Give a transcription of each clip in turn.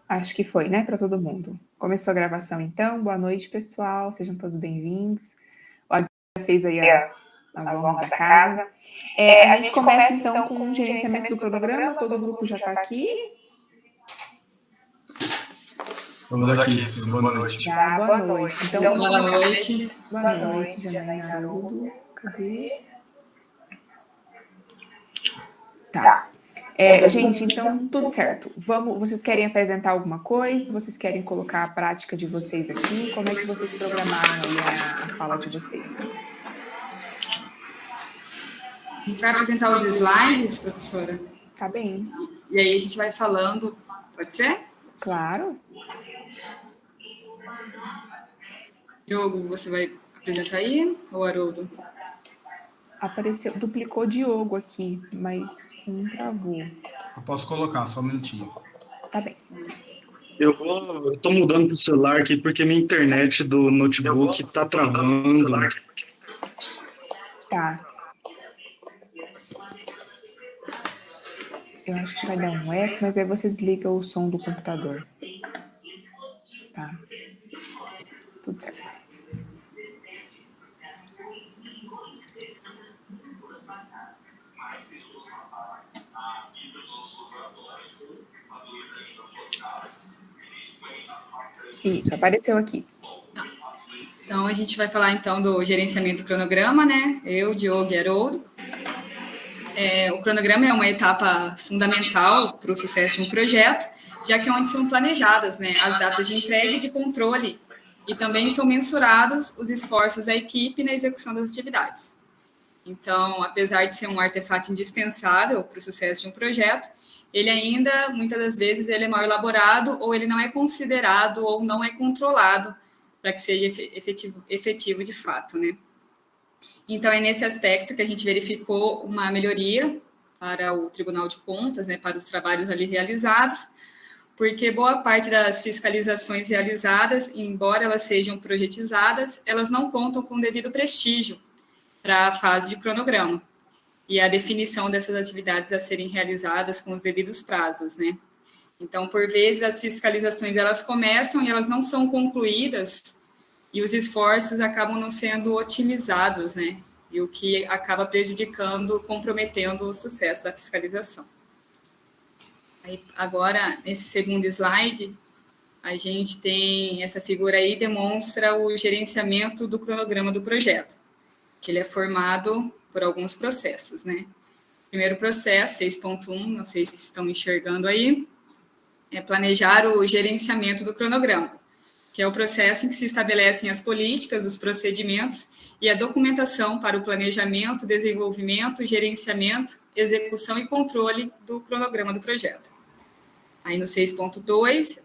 Acho que foi, né, para todo mundo. Começou a gravação, então. Boa noite, pessoal. Sejam todos bem-vindos. O Agora fez aí as honras da casa. A gente começa, então, com o gerenciamento do cronograma. Todo o grupo já está aqui. Vamos aqui, boa noite. Já, boa noite. Então, boa noite. Boa noite, Janaína Haroldo. Cadê? Tá. Gente, então, tudo certo. Vocês querem apresentar alguma coisa? Vocês querem colocar a prática de vocês aqui? Como é que vocês programaram aí a fala de vocês? A gente vai apresentar os slides, professora? Tá bem. E aí a gente vai falando, pode ser? Claro. Diogo, você vai apresentar aí, ou Haroldo? Apareceu, duplicou Diogo aqui, mas um travou. Eu posso colocar, só um minutinho. Tá bem. Eu tô mudando pro celular aqui porque minha internet do notebook tá travando. Tá. Eu acho que vai dar um eco, mas aí você desliga o som do computador. Tá. Tudo certo. Isso, apareceu aqui. Então, a gente vai falar, então, do gerenciamento do cronograma, né? Eu, Diogo e Haroldo. O cronograma é uma etapa fundamental para o sucesso de um projeto, já que é onde são planejadas, né, as datas de entrega e de controle, e também são mensurados os esforços da equipe na execução das atividades. Então, apesar de ser um artefato indispensável para o sucesso de um projeto, ele ainda, muitas das vezes, ele é mal elaborado, ou ele não é considerado, ou não é controlado, para que seja efetivo de fato, né? Então, é nesse aspecto que a gente verificou uma melhoria para o Tribunal de Contas, né, para os trabalhos ali realizados, porque boa parte das fiscalizações realizadas, embora elas sejam projetizadas, elas não contam com o devido prestígio para a fase de cronograma e a definição dessas atividades a serem realizadas com os devidos prazos, né? Então, por vezes, as fiscalizações, elas começam e elas não são concluídas e os esforços acabam não sendo otimizados, né? E o que acaba prejudicando, comprometendo o sucesso da fiscalização. Aí, agora, nesse segundo slide, a gente tem essa figura aí, demonstra o gerenciamento do cronograma do projeto, que ele é formado por alguns processos, né? Primeiro processo, 6.1, não sei se estão enxergando aí, é planejar o gerenciamento do cronograma, que é o processo em que se estabelecem as políticas, os procedimentos e a documentação para o planejamento, desenvolvimento, gerenciamento, execução e controle do cronograma do projeto. Aí no 6.2,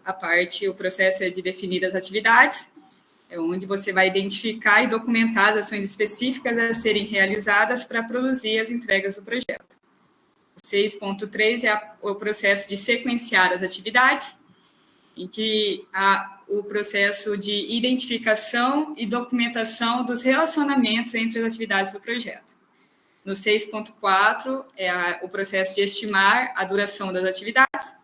o processo é de definir as atividades, é onde você vai identificar e documentar as ações específicas a serem realizadas para produzir as entregas do projeto. O 6.3 é o processo de sequenciar as atividades, em que há o processo de identificação e documentação dos relacionamentos entre as atividades do projeto. No 6.4 é o processo de estimar a duração das atividades,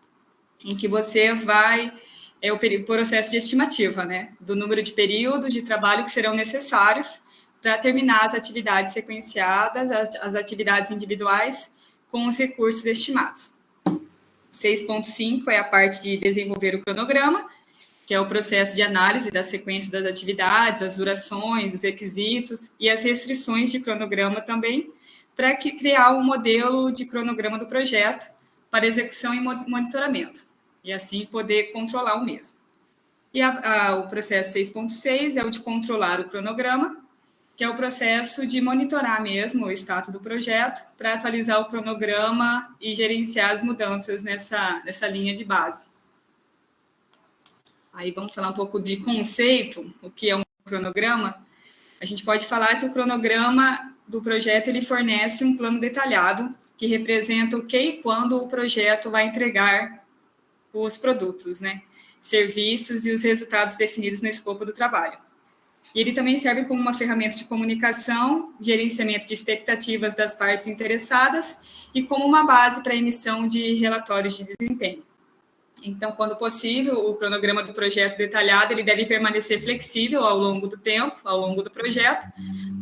em que você vai... É o processo de estimativa, né, do número de períodos de trabalho que serão necessários para terminar as atividades sequenciadas, as atividades individuais, com os recursos estimados. 6.5 é a parte de desenvolver o cronograma, que é o processo de análise da sequência das atividades, as durações, os requisitos e as restrições de cronograma também, para criar um modelo de cronograma do projeto para execução e monitoramento, e assim poder controlar o mesmo. E o processo 6.6 é o de controlar o cronograma, que é o processo de monitorar mesmo o status do projeto para atualizar o cronograma e gerenciar as mudanças nessa linha de base. Aí vamos falar um pouco de conceito, o que é um cronograma. A gente pode falar que o cronograma do projeto ele fornece um plano detalhado que representa o que e quando o projeto vai entregar os produtos, né, serviços e os resultados definidos no escopo do trabalho. E ele também serve como uma ferramenta de comunicação, gerenciamento de expectativas das partes interessadas e como uma base para a emissão de relatórios de desempenho. Então, quando possível, o cronograma do projeto detalhado ele deve permanecer flexível ao longo do tempo, ao longo do projeto,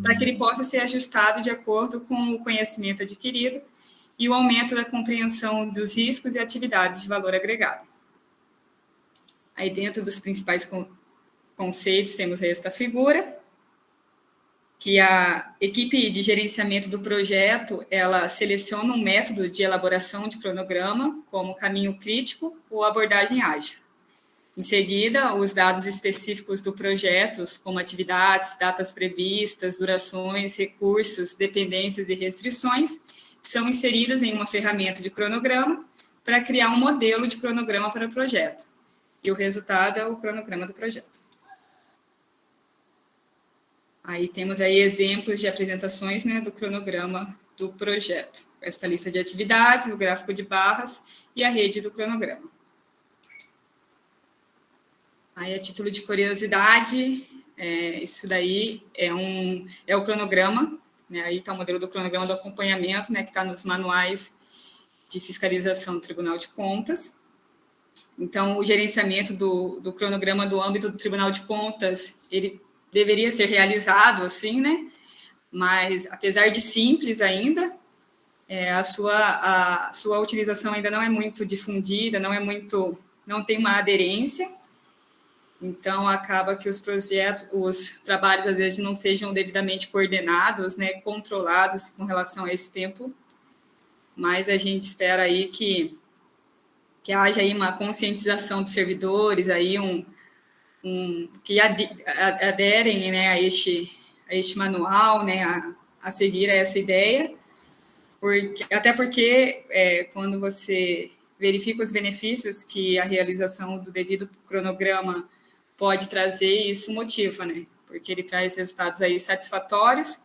para que ele possa ser ajustado de acordo com o conhecimento adquirido e o aumento da compreensão dos riscos e atividades de valor agregado. Aí, dentro dos principais conceitos, temos esta figura, que a equipe de gerenciamento do projeto, ela seleciona um método de elaboração de cronograma como caminho crítico ou abordagem ágil. Em seguida, os dados específicos do projeto, como atividades, datas previstas, durações, recursos, dependências e restrições, são inseridos em uma ferramenta de cronograma para criar um modelo de cronograma para o projeto. E o resultado é o cronograma do projeto. Aí temos aí exemplos de apresentações, né, do cronograma do projeto. Esta lista de atividades, o gráfico de barras e a rede do cronograma. Aí, a título de curiosidade, isso daí é o cronograma, né, aí está o modelo do cronograma do acompanhamento, né, que está nos manuais de fiscalização do Tribunal de Contas. Então, o gerenciamento do cronograma do âmbito do Tribunal de Contas, ele deveria ser realizado assim, né? Mas, apesar de simples ainda, a sua utilização ainda não é muito difundida, não tem uma aderência. Então, acaba que os trabalhos, às vezes, não sejam devidamente coordenados, né, controlados com relação a esse tempo. Mas a gente espera aí que haja aí uma conscientização dos servidores, aí que aderem, né, a este manual, né, a seguir a essa ideia, até porque quando você verifica os benefícios que a realização do devido cronograma pode trazer, isso motiva, né, porque ele traz resultados aí satisfatórios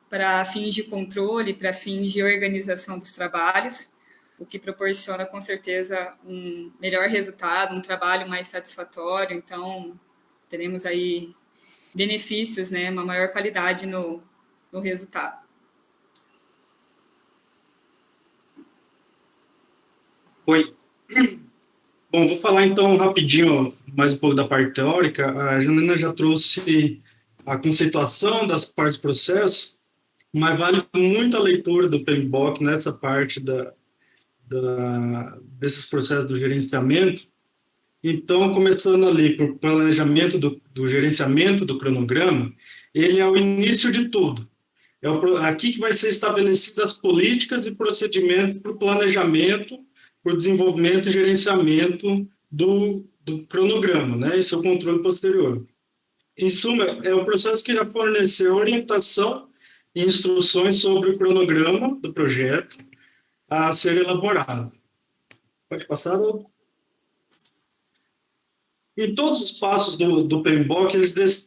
para fins de controle, para fins de organização dos trabalhos, o que proporciona, com certeza, um melhor resultado, um trabalho mais satisfatório. Então, teremos aí benefícios, né, uma maior qualidade no resultado. Oi. Bom, vou falar, então, rapidinho, mais um pouco da parte teórica. A Janaína já trouxe a conceituação das partes do processo, mas vale muito a leitura do PMBOK nessa parte desses processos do gerenciamento. Então, começando ali por planejamento do gerenciamento do cronograma, ele é o início de tudo. Aqui que vai ser estabelecidas as políticas e procedimentos para o planejamento, para o desenvolvimento e gerenciamento do cronograma, né? Esse é o controle posterior. Em suma, é o processo que irá fornecer orientação e instruções sobre o cronograma do projeto a ser elaborado. Pode passar, Raul? Em todos os passos do PMBOK,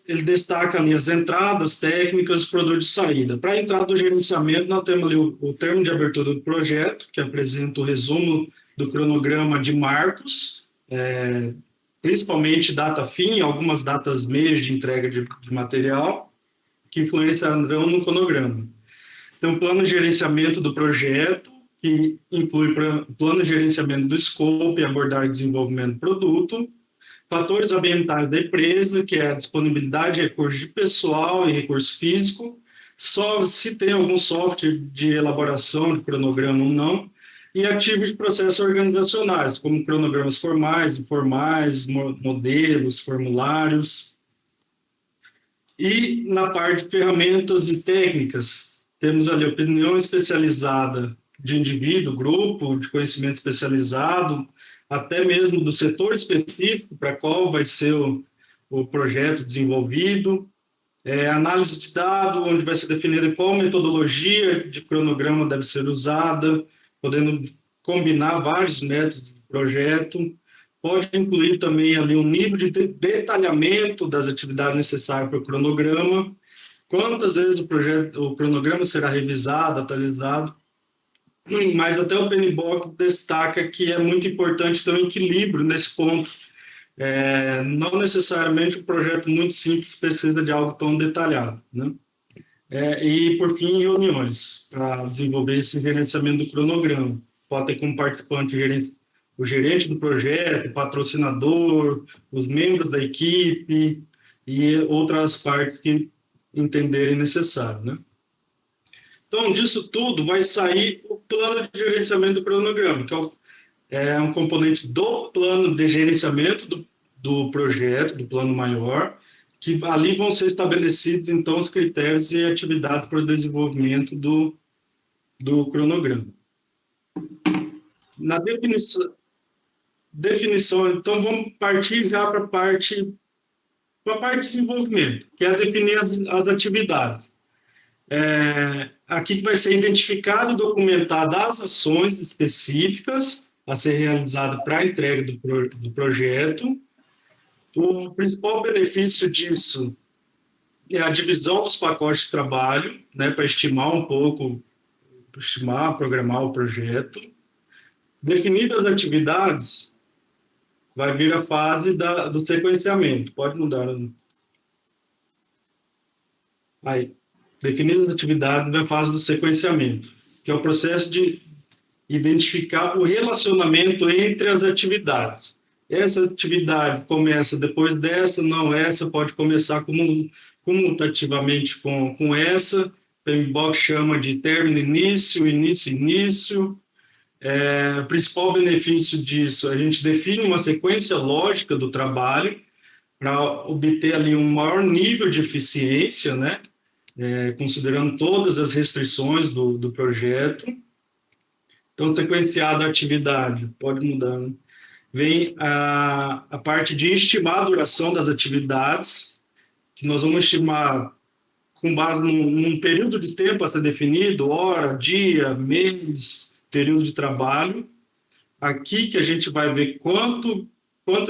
ele destaca ali as entradas técnicas, os produtos de saída. Para a entrada do gerenciamento, nós temos ali o termo de abertura do projeto, que apresenta o resumo do cronograma de marcos, principalmente data fim, algumas datas meias de entrega de material, que influenciarão no cronograma. Então, plano de gerenciamento do projeto, que inclui plano de gerenciamento do escopo e abordagem e desenvolvimento do produto, fatores ambientais da empresa, que é a disponibilidade de recursos de pessoal e recurso físico, só se tem algum software de elaboração de cronograma ou não, e ativos de processos organizacionais, como cronogramas formais, informais, modelos, formulários. E na parte de ferramentas e técnicas, temos ali a opinião especializada de indivíduo, grupo, de conhecimento especializado, até mesmo do setor específico para qual vai ser o projeto desenvolvido, análise de dados, onde vai ser definida qual metodologia de cronograma deve ser usada, podendo combinar vários métodos do projeto, pode incluir também ali um nível de detalhamento das atividades necessárias para o cronograma, quantas vezes o cronograma será revisado, atualizado, mas até o PMBOK destaca que é muito importante ter um equilíbrio nesse ponto. Não necessariamente um projeto muito simples precisa de algo tão detalhado, né? E, por fim, reuniões para desenvolver esse gerenciamento do cronograma. Pode ter como participante o gerente do projeto, o patrocinador, os membros da equipe e outras partes que entenderem necessário, né? Então, disso tudo vai sair o plano de gerenciamento do cronograma, que é um componente do plano de gerenciamento do projeto, do plano maior, que ali vão ser estabelecidos, então, os critérios e atividades para o desenvolvimento do cronograma. Na definição, então, vamos partir já para a parte de desenvolvimento, que é definir as atividades. Aqui que vai ser identificado e documentado as ações específicas a ser realizada para a entrega do projeto. O principal benefício disso é a divisão dos pacotes de trabalho, né, para estimar, programar o projeto. Definidas as atividades, vai vir a fase do sequenciamento. Pode mudar. Aí, definidas as atividades, vai a fase do sequenciamento, que é o processo de identificar o relacionamento entre as atividades. Essa atividade começa depois dessa, não essa, pode começar comutativamente com essa. O PMBOK chama de término, início, início. O principal benefício disso, a gente define uma sequência lógica do trabalho para obter ali um maior nível de eficiência, né? Considerando todas as restrições do projeto. Então, sequenciada a atividade, pode mudar, né? Vem a parte de estimar a duração das atividades, que nós vamos estimar com base num período de tempo a ser definido, hora, dia, mês, período de trabalho. Aqui que a gente vai ver quanto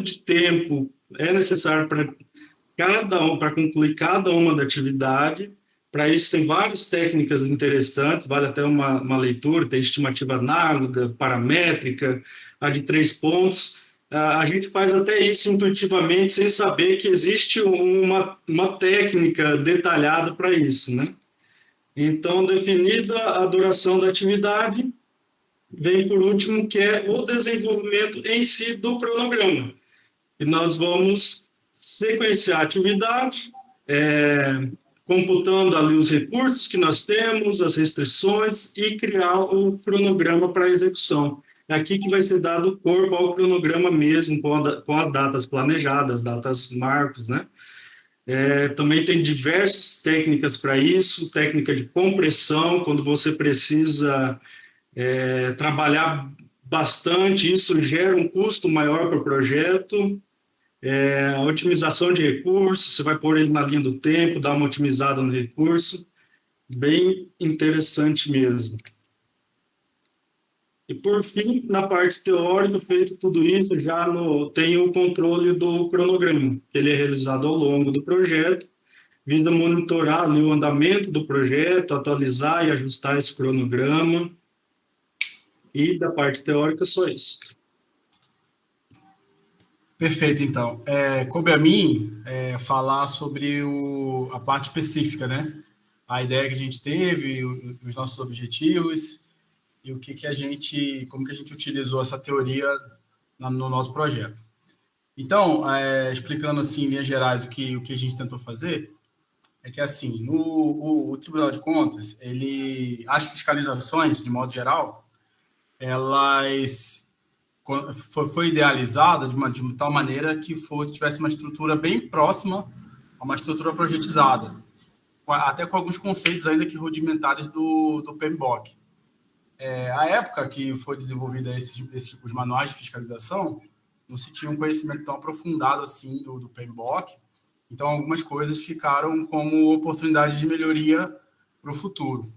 de tempo é necessário para concluir cada uma da atividade. Para isso, tem várias técnicas interessantes, vale até uma leitura, tem estimativa análoga, paramétrica, a de 3 pontos. A gente faz até isso intuitivamente, sem saber que existe uma técnica detalhada para isso, né? Então, definida a duração da atividade, vem por último, que é o desenvolvimento em si do cronograma. E nós vamos sequenciar a atividade, computando ali os recursos que nós temos, as restrições, e criar o cronograma para execução. É aqui que vai ser dado corpo ao cronograma mesmo, com as datas planejadas, datas marcos, né? Também tem diversas técnicas para isso, técnica de compressão, quando você precisa trabalhar bastante, isso gera um custo maior para o projeto. A otimização de recursos, você vai pôr ele na linha do tempo, dar uma otimizada no recurso, bem interessante mesmo. E, por fim, na parte teórica, feito tudo isso, já tem o controle do cronograma, que ele é realizado ao longo do projeto, visa monitorar ali o andamento do projeto, atualizar e ajustar esse cronograma. E da parte teórica, só isso. Perfeito, então. Coube a mim falar sobre a parte específica, né? A ideia que a gente teve, os nossos objetivos e como que a gente utilizou essa teoria no nosso projeto. Então, explicando assim, em linhas gerais, o que a gente tentou fazer, é que assim, o Tribunal de Contas, as fiscalizações, de modo geral, elas foi idealizada de tal maneira que tivesse uma estrutura bem próxima a uma estrutura projetizada, até com alguns conceitos ainda que rudimentares do PMBOK. A época que foi desenvolvida os manuais de fiscalização, não se tinha um conhecimento tão aprofundado assim do PMBOK, então algumas coisas ficaram como oportunidade de melhoria para o futuro.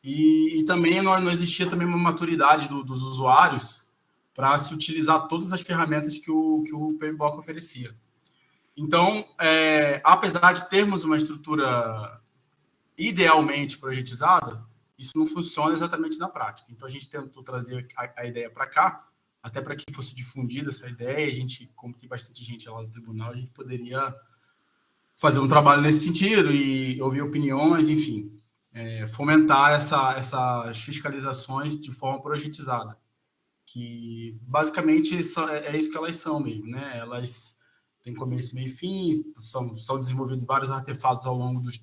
E também não existia também uma maturidade dos usuários para se utilizar todas as ferramentas que o PMBOK oferecia. Então, apesar de termos uma estrutura idealmente projetizada, isso não funciona exatamente na prática. Então, a gente tentou trazer a ideia para cá, até para que fosse difundida essa ideia. A gente, como tem bastante gente lá no tribunal, a gente poderia fazer um trabalho nesse sentido e ouvir opiniões, enfim, fomentar essas fiscalizações de forma projetizada, que basicamente é isso que elas são mesmo, né? Elas têm começo, meio e fim, são desenvolvidos vários artefatos ao longo dos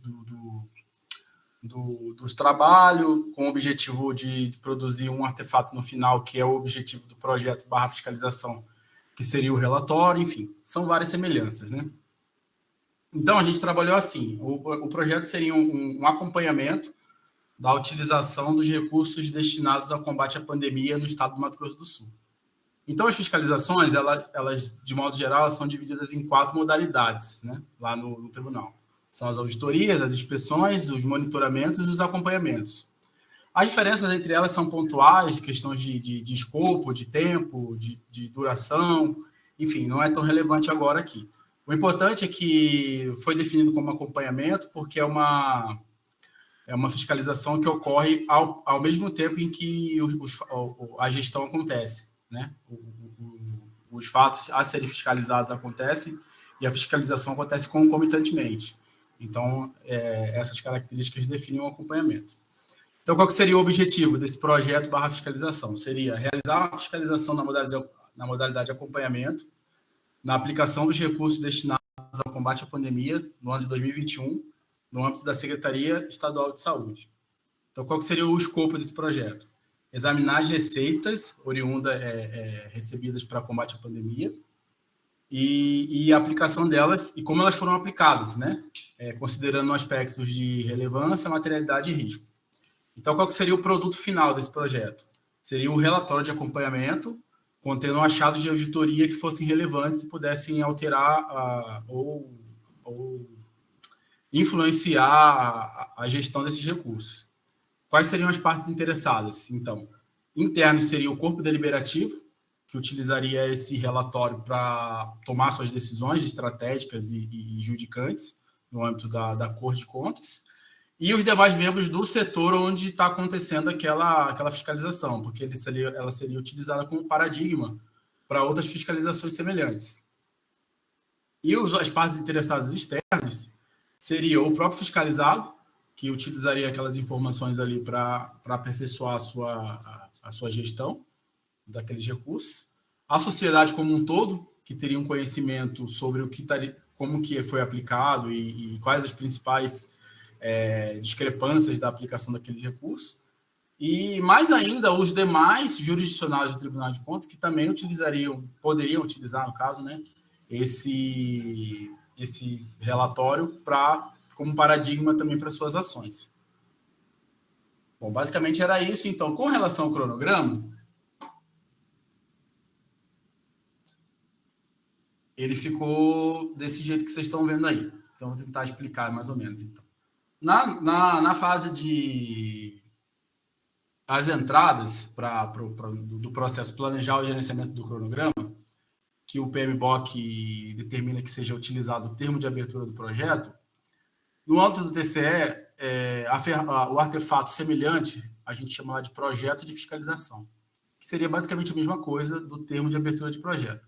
trabalhos, com o objetivo de produzir um artefato no final, que é o objetivo do projeto /fiscalização, que seria o relatório, enfim, são várias semelhanças, né? Então, a gente trabalhou assim, o projeto seria um acompanhamento da utilização dos recursos destinados ao combate à pandemia no estado do Mato Grosso do Sul. Então, as fiscalizações, elas de modo geral, são divididas em 4 modalidades, né, lá no tribunal. São as auditorias, as inspeções, os monitoramentos e os acompanhamentos. As diferenças entre elas são pontuais, questões de escopo, de tempo, de duração, enfim, não é tão relevante agora aqui. O importante é que foi definido como acompanhamento porque é uma fiscalização que ocorre ao mesmo tempo em que a gestão acontece, né? Os fatos a serem fiscalizados acontecem e a fiscalização acontece concomitantemente. Então, essas características definem o acompanhamento. Então, qual que seria o objetivo desse projeto /fiscalização? Seria realizar uma fiscalização na modalidade de acompanhamento, na aplicação dos recursos destinados ao combate à pandemia no ano de 2021, no âmbito da Secretaria Estadual de Saúde. Então, qual que seria o escopo desse projeto? Examinar as receitas oriundas recebidas para combate à pandemia e a aplicação delas e como elas foram aplicadas, né? Considerando aspectos de relevância, materialidade e risco. Então, qual que seria o produto final desse projeto? Seria o relatório de acompanhamento, contendo achados de auditoria que fossem relevantes e pudessem alterar ou influenciar a gestão desses recursos. Quais seriam as partes interessadas? Então, interno seria o corpo deliberativo, que utilizaria esse relatório para tomar suas decisões estratégicas e judicantes no âmbito da Corte de Contas, e os demais membros do setor onde está acontecendo aquela fiscalização, porque ela seria utilizada como paradigma para outras fiscalizações semelhantes. E as partes interessadas externas seria o próprio fiscalizado, que utilizaria aquelas informações ali para aperfeiçoar a sua gestão daqueles recursos, a sociedade como um todo, que teria um conhecimento sobre como que foi aplicado e quais as principais discrepâncias da aplicação daquele recurso, e mais ainda os demais jurisdicionais do Tribunal de Contas, que também poderiam utilizar, no caso, né, esse relatório como paradigma também para suas ações. Bom, basicamente era isso. Então, com relação ao cronograma, ele ficou desse jeito que vocês estão vendo aí. Então, vou tentar explicar mais ou menos. Então, na fase as entradas do processo planejar o gerenciamento do cronograma, que o PMBOK determina que seja utilizado o termo de abertura do projeto, no âmbito do TCE, o artefato semelhante, a gente chama lá de projeto de fiscalização, que seria basicamente a mesma coisa do termo de abertura de projeto.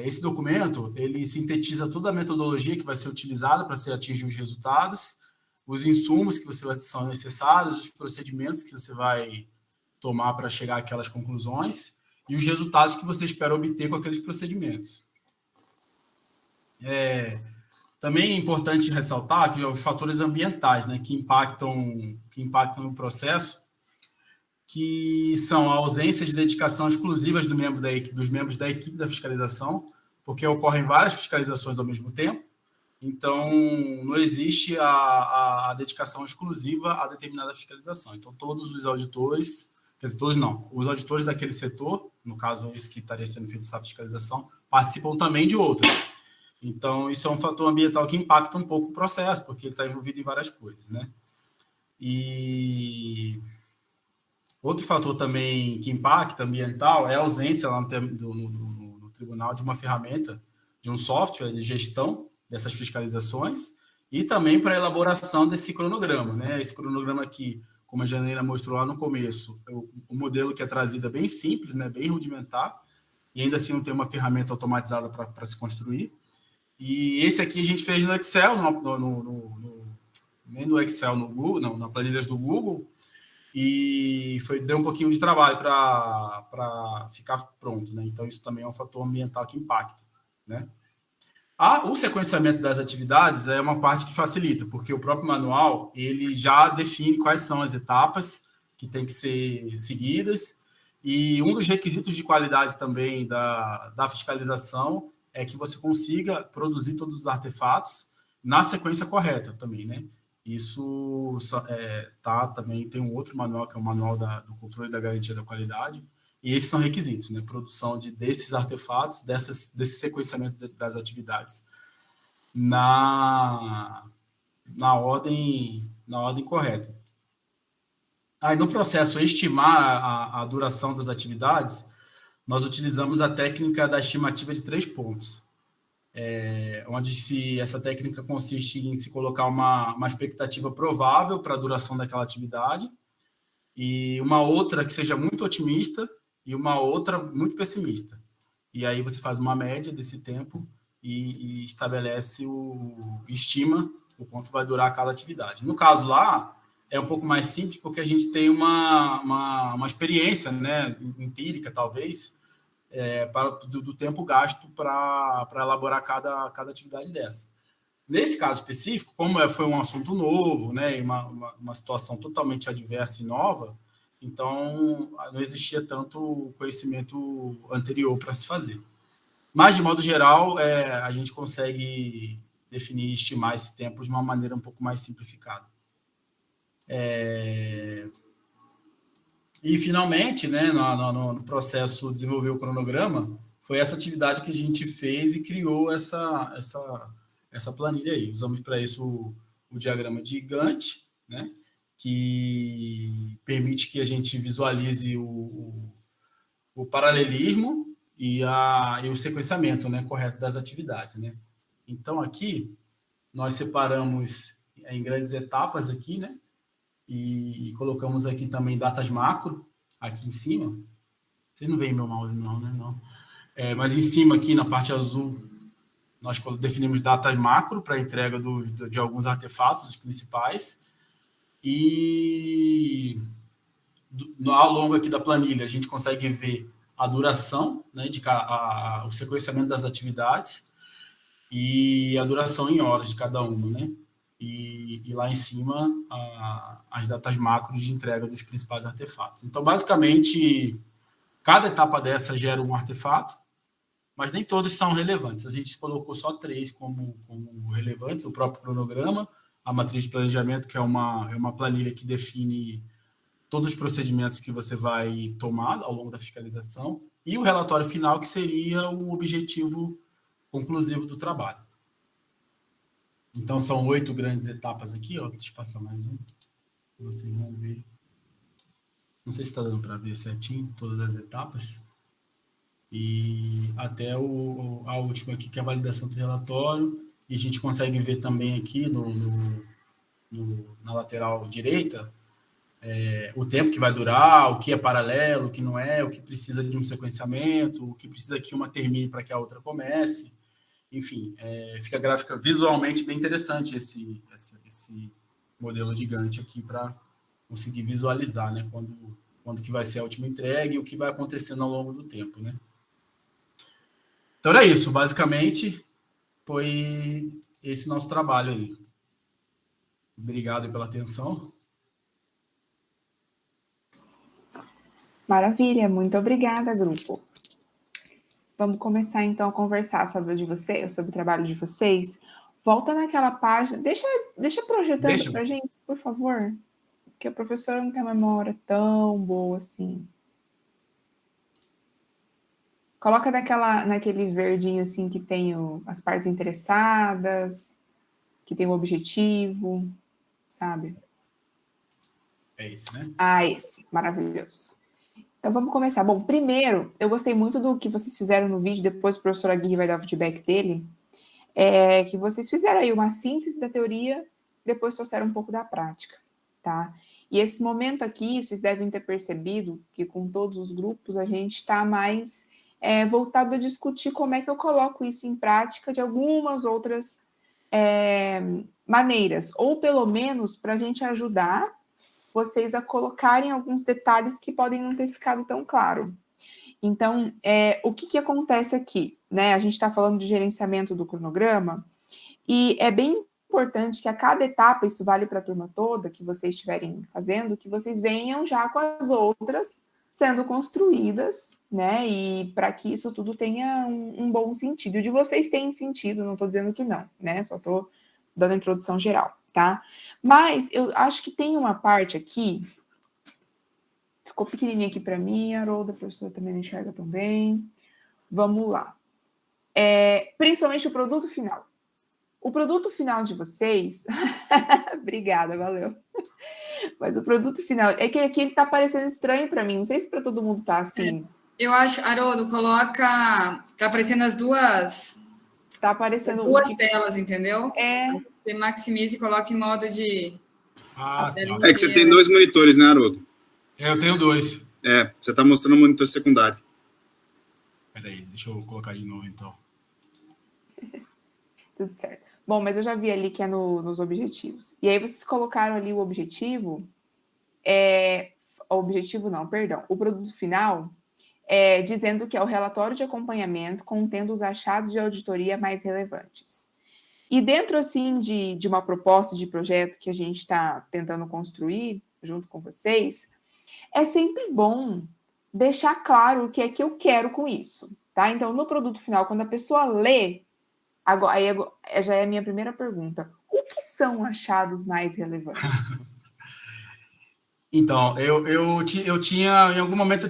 Esse documento, ele sintetiza toda a metodologia que vai ser utilizada para se atingir os resultados, os insumos que são necessários, os procedimentos que você vai tomar para chegar àquelas conclusões e os resultados que você espera obter com aqueles procedimentos. Também é importante ressaltar que os fatores ambientais, né, que impactam no processo, que são a ausência de dedicação exclusiva dos membros da equipe da fiscalização, porque ocorrem várias fiscalizações ao mesmo tempo, então não existe a dedicação exclusiva a determinada fiscalização. Então, todos os auditores, quer dizer, todos não, os auditores daquele setor, no caso esse que estaria sendo feita essa fiscalização, participam também de outras. Então, isso é um fator ambiental que impacta um pouco o processo, porque ele está envolvido em várias coisas, né? E outro fator também que impacta ambiental é a ausência lá no tribunal de uma ferramenta, de um software de gestão dessas fiscalizações e também para a elaboração desse cronograma, né? Esse cronograma aqui, como a Janeira mostrou lá no começo, o modelo que é trazido é bem simples, né? Bem rudimentar, e ainda assim não tem uma ferramenta automatizada para se construir. E esse aqui a gente fez no Excel, nem no Excel, no Google, não, na planilhas do Google, e deu um pouquinho de trabalho para ficar pronto, né? Então, isso também é um fator ambiental que impacta, né? O sequenciamento das atividades é uma parte que facilita, porque o próprio manual ele já define quais são as etapas que têm que ser seguidas, e um dos requisitos de qualidade também da fiscalização é que você consiga produzir todos os artefatos na sequência correta também, né? Isso também tem um outro manual, que é o manual do controle da garantia da qualidade, e esses são requisitos, né? Produção desses artefatos, desse sequenciamento das atividades na ordem correta. Aí, no processo estimar a duração das atividades, nós utilizamos a técnica da estimativa de 3 pontos, onde essa técnica consiste em se colocar uma expectativa provável para a duração daquela atividade, e uma outra que seja muito otimista e uma outra muito pessimista. E aí você faz uma média desse tempo e estabelece estima o quanto vai durar cada atividade. No caso lá, é um pouco mais simples, porque a gente tem uma experiência, né, empírica, talvez, do tempo gasto para elaborar cada atividade dessa. Nesse caso específico, como foi um assunto novo, né, e uma situação totalmente adversa e nova, então não existia tanto conhecimento anterior para se fazer. Mas, de modo geral, a gente consegue definir e estimar esse tempo de uma maneira um pouco mais simplificada. E, finalmente, né, no processo de desenvolver o cronograma, foi essa atividade que a gente fez e criou essa planilha aí. Usamos para isso o diagrama de Gantt, né, que permite que a gente visualize o paralelismo e o sequenciamento, né, correto das atividades, né? Então, aqui, nós separamos em grandes etapas aqui, né? E colocamos aqui também datas macro, aqui em cima. Vocês não veem meu mouse não, né? Não. Mas em cima, aqui na parte azul, nós definimos datas macro para a entrega de alguns artefatos, os principais. E ao longo aqui da planilha, a gente consegue ver a duração, né, o sequenciamento das atividades e a duração em horas de cada uma, né? E lá em cima, as datas macros de entrega dos principais artefatos. Então, basicamente, cada etapa dessa gera um artefato, mas nem todos são relevantes. A gente colocou só 3 como relevantes: o próprio cronograma, a matriz de planejamento, que é uma planilha que define todos os procedimentos que você vai tomar ao longo da fiscalização, e o relatório final, que seria o objetivo conclusivo do trabalho. Então, são 8 grandes etapas aqui, ó. Deixa eu passar mais um, vocês vão ver. Não sei se está dando para ver certinho todas as etapas. E até a última aqui, que é a validação do relatório, e a gente consegue ver também aqui na lateral direita, o tempo que vai durar, o que é paralelo, o que não é, o que precisa de um sequenciamento, o que precisa que uma termine para que a outra comece. Enfim, fica gráfica visualmente bem interessante esse modelo de Gantt aqui, para conseguir visualizar, né, quando que vai ser a última entrega e o que vai acontecendo ao longo do tempo, né? Então era isso, basicamente foi esse nosso trabalho aí. Obrigado pela atenção. Maravilha, muito obrigada, grupo. Vamos começar, então, a conversar sobre o trabalho de vocês. Volta naquela página, deixa projetando para a gente, por favor, porque a professora não tem uma memória tão boa assim. Coloca naquele verdinho, assim, que tem as partes interessadas, que tem o objetivo, sabe? É esse, né? Esse, maravilhoso. Então, vamos começar. Bom, primeiro, eu gostei muito do que vocês fizeram no vídeo, depois o professor Aguirre vai dar o feedback dele, que vocês fizeram aí uma síntese da teoria, depois trouxeram um pouco da prática, tá? E esse momento aqui, vocês devem ter percebido que com todos os grupos a gente está mais voltado a discutir como é que eu coloco isso em prática de algumas outras maneiras, ou pelo menos para a gente ajudar vocês a colocarem alguns detalhes que podem não ter ficado tão claro. Então, o que acontece aqui? Né? A gente está falando de gerenciamento do cronograma, e é bem importante que a cada etapa, isso vale para a turma toda, que vocês estiverem fazendo, que vocês venham já com as outras sendo construídas, né? E para que isso tudo tenha um bom sentido. E de vocês tem sentido, não estou dizendo que não, né? Só estou dando a introdução geral, tá? Mas eu acho que tem uma parte aqui, ficou pequenininha aqui para mim, Haroldo, a professora também não enxerga tão bem. Vamos lá. Principalmente o produto final. O produto final de vocês... Obrigada, valeu. Mas o produto final... É que aqui ele tá parecendo estranho para mim. Não sei se para todo mundo tá assim. Eu acho, Haroldo, coloca... Tá aparecendo as duas... Tá aparecendo... duas telas, entendeu? É. Você maximiza e coloca em modo de... Tá. É que você tem 2 monitores, né, Haroldo? Eu tenho 2. Você tá mostrando o monitor secundário. Peraí, deixa eu colocar de novo, então. Tudo certo. Bom, mas eu já vi ali que é nos objetivos. E aí vocês colocaram ali o objetivo... O produto final, dizendo que é o relatório de acompanhamento contendo os achados de auditoria mais relevantes. E dentro, assim, de uma proposta de projeto que a gente está tentando construir junto com vocês, é sempre bom deixar claro o que é que eu quero com isso, tá? Então, no produto final, quando a pessoa lê, aí já é a minha primeira pergunta. O que são achados mais relevantes? Então, eu tinha, em algum momento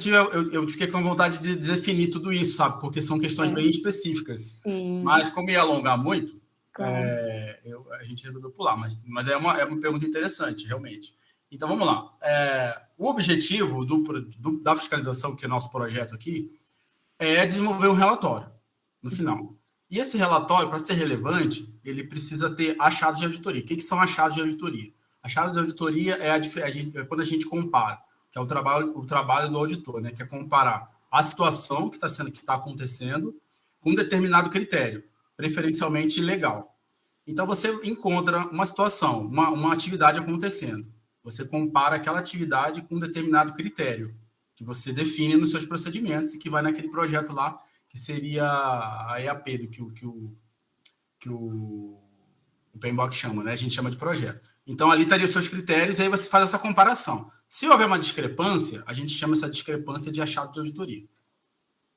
eu fiquei com vontade de definir tudo isso, sabe? Porque são questões bem específicas. Sim. Mas como ia alongar muito, claro. A gente resolveu pular. Mas é uma pergunta interessante, realmente. Então, vamos lá. O objetivo da fiscalização, que é nosso projeto aqui, é desenvolver um relatório no final. E esse relatório, para ser relevante, ele precisa ter achados de auditoria. O que são achados de auditoria? Achados de auditoria é quando a gente compara, que é o trabalho do auditor, né? Que é comparar a situação que está acontecendo com um determinado critério, preferencialmente legal. Então, você encontra uma situação, uma atividade acontecendo. Você compara aquela atividade com um determinado critério que você define nos seus procedimentos e que vai naquele projeto lá, que seria a EAP, que o PMBOK chama, né? A gente chama de projeto. Então, ali estaria os seus critérios e aí você faz essa comparação. Se houver uma discrepância, a gente chama essa discrepância de achado de auditoria.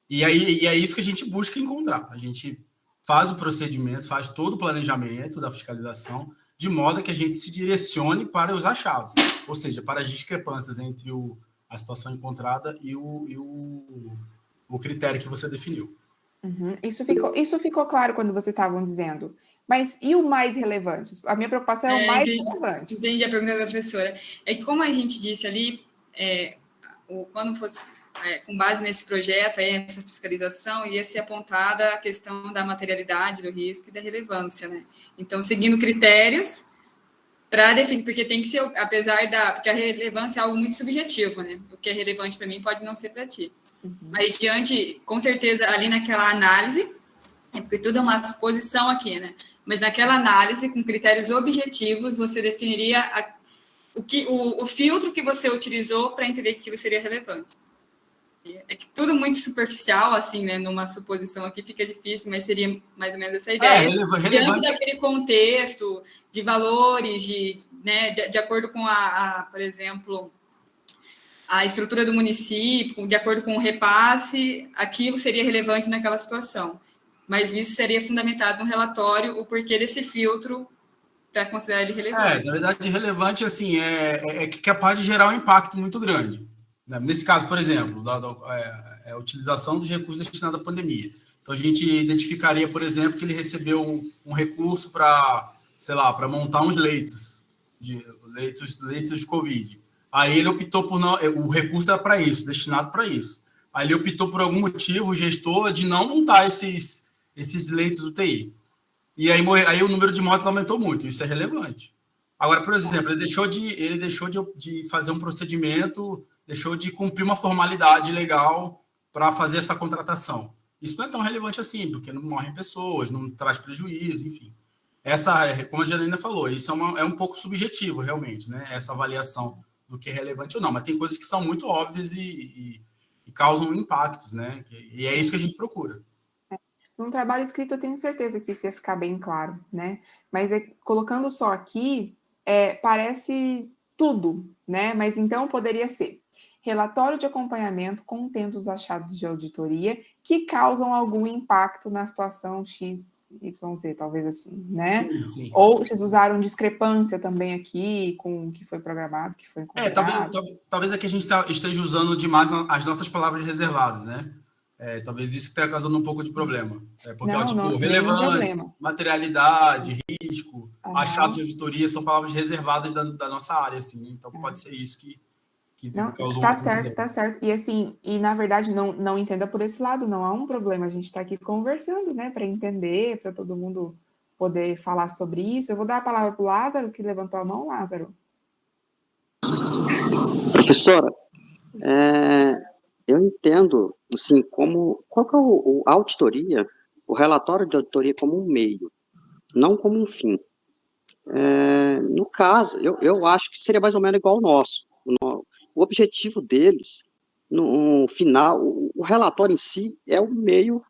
E é isso que a gente busca encontrar. A gente faz o procedimento, faz todo o planejamento da fiscalização, de modo que a gente se direcione para os achados, ou seja, para as discrepâncias entre a situação encontrada e o critério que você definiu. Uhum. Isso ficou claro quando vocês estavam dizendo. Mas e o mais relevante? A minha preocupação é o mais relevante. Entendi a pergunta da professora. É que, como a gente disse ali, quando fosse com base nesse projeto, essa fiscalização, ia ser apontada a questão da materialidade, do risco e da relevância, né? Então, seguindo critérios para definir, porque tem que ser, porque a relevância é algo muito subjetivo, né? O que é relevante para mim pode não ser para ti. Uhum. Mas com certeza, ali naquela análise, porque tudo é uma suposição aqui, né? Mas naquela análise, com critérios objetivos, você definiria o filtro que você utilizou para entender que aquilo seria relevante. É que tudo muito superficial, assim, né? Numa suposição aqui fica difícil, mas seria mais ou menos essa ideia. Diante daquele contexto de valores, de acordo com por exemplo, a estrutura do município, de acordo com o repasse, aquilo seria relevante naquela situação. Mas isso seria fundamentado no relatório, o porquê desse filtro para considerar ele relevante. Na verdade, relevante, assim, é capaz de gerar um impacto muito grande. Nesse caso, por exemplo, a utilização dos recursos destinados à pandemia. Então, a gente identificaria, por exemplo, que ele recebeu um recurso para, sei lá, para montar uns leitos de Covid. Aí ele optou por não... O recurso era para isso, destinado para isso. Aí ele optou por algum motivo, o gestor, de não montar esses leitos UTI. E aí o número de mortes aumentou muito. Isso é relevante. Agora, por exemplo, ele deixou de fazer um procedimento, deixou de cumprir uma formalidade legal para fazer essa contratação. Isso não é tão relevante assim, porque não morrem pessoas, não traz prejuízo, enfim. Como a Janaína falou, isso é um pouco subjetivo, realmente, né? Essa avaliação do que é relevante ou não, mas tem coisas que são muito óbvias e causam impactos, né? E é isso que a gente procura. Num trabalho escrito, eu tenho certeza que isso ia ficar bem claro, né? Mas colocando só aqui, parece tudo, né? Mas então poderia ser relatório de acompanhamento contendo os achados de auditoria que causam algum impacto na situação X, Y, Z, talvez assim, né? Sim, sim. Ou vocês usaram discrepância também aqui com o que foi programado, que foi encontrado. Talvez aqui a gente esteja usando demais as nossas palavras reservadas, né? Talvez isso tenha causando um pouco de problema. Porque, Não, relevância, materialidade, risco, achado de auditoria são palavras reservadas da nossa área, assim. Então, pode ser isso que não, causou tá certo, tá certo. E assim, na verdade, não entenda por esse lado, não há um problema. A gente está aqui conversando, né, para entender, para todo mundo poder falar sobre isso. Eu vou dar a palavra para o Lázaro, que levantou a mão, Lázaro. Professora, eu entendo, assim, qual que é a auditoria, o relatório de auditoria como um meio, não como um fim. No caso, eu acho que seria mais ou menos igual ao nosso. O objetivo deles, no final, o relatório em si é o meio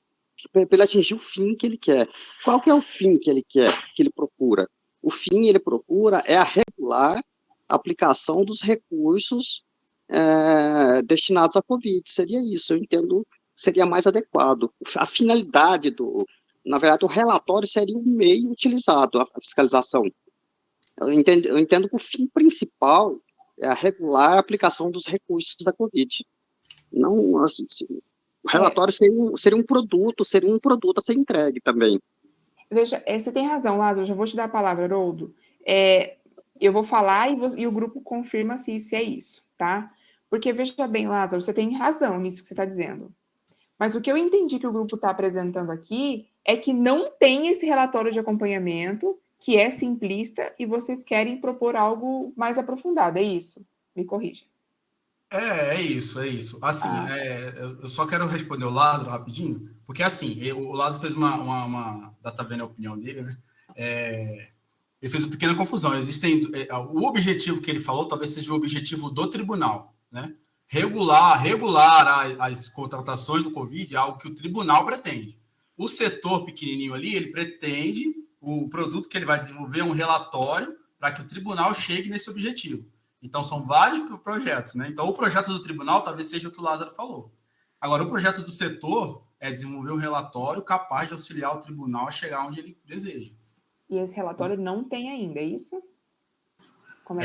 para ele atingir o fim que ele quer. Qual que é o fim que ele quer, que ele procura? O fim ele procura é a regular aplicação dos recursos destinados à Covid. Seria isso, eu entendo, seria mais adequado. A finalidade na verdade, o relatório seria o meio utilizado, a fiscalização. Eu entendo que o fim principal é a regular aplicação dos recursos da Covid. Não, assim, o relatório seria um produto a ser entregue também. Veja, você tem razão, Lázaro, eu já vou te dar a palavra, Haroldo. Eu vou falar e o grupo confirma se é isso, tá? Porque, veja bem, Lázaro, você tem razão nisso que você está dizendo. Mas o que eu entendi que o grupo está apresentando aqui é que não tem esse relatório de acompanhamento, que é simplista, e vocês querem propor algo mais aprofundado, é isso? Me corrija. É isso. Assim, eu só quero responder o Lázaro rapidinho, porque assim, o Lázaro fez tá vendo a opinião dele, né? Ele fez uma pequena confusão. O objetivo que ele falou talvez seja o objetivo do tribunal, né? Regular as contratações do Covid é algo que o tribunal pretende. O setor pequenininho ali, ele pretende, o produto que ele vai desenvolver é um relatório para que o tribunal chegue nesse objetivo. Então, são vários projetos, né? Então, o projeto do tribunal talvez seja o que o Lázaro falou. Agora, o projeto do setor é desenvolver um relatório capaz de auxiliar o tribunal a chegar onde ele deseja. E esse relatório não tem ainda, é isso?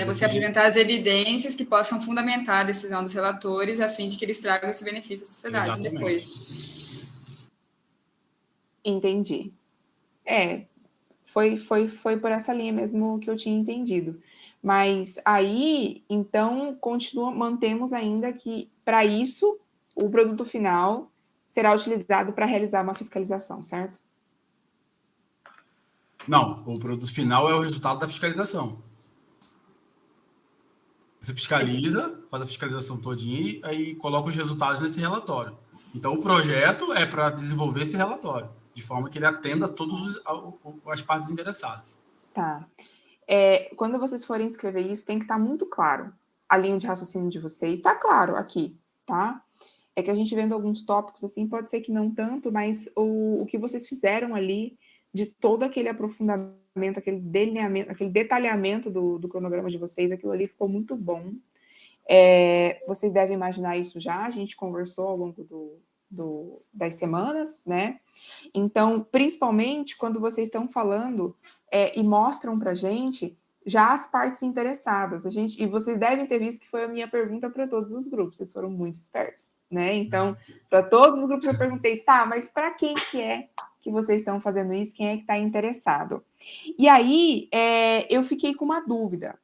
Você apresentar as evidências que possam fundamentar a decisão dos relatores a fim de que eles tragam esse benefício à sociedade. Exatamente. Depois. Entendi. Foi por essa linha mesmo que eu tinha entendido. Mas aí, então, mantemos ainda que, para isso, o produto final será utilizado para realizar uma fiscalização, certo? Não, o produto final é o resultado da fiscalização. Você fiscaliza, faz a fiscalização todinha e aí coloca os resultados nesse relatório. Então, o projeto é para desenvolver esse relatório, de forma que ele atenda a todas as partes interessadas. Tá. Quando vocês forem escrever isso, tem que estar muito claro. A linha de raciocínio de vocês está claro aqui, tá? É que a gente vendo alguns tópicos, assim, pode ser que não tanto, mas o que vocês fizeram ali, de todo aquele aprofundamento, aquele delineamento, aquele detalhamento do cronograma de vocês, aquilo ali ficou muito bom. Vocês devem imaginar isso já, a gente conversou ao longo das semanas, né? Então, principalmente quando vocês estão falando e mostram para a gente já as partes interessadas. E vocês devem ter visto que foi a minha pergunta para todos os grupos, vocês foram muito espertos, né? Então, para todos os grupos eu perguntei, tá, mas para quem que é que vocês estão fazendo isso? Quem é que está interessado? E aí, eu fiquei com uma dúvida.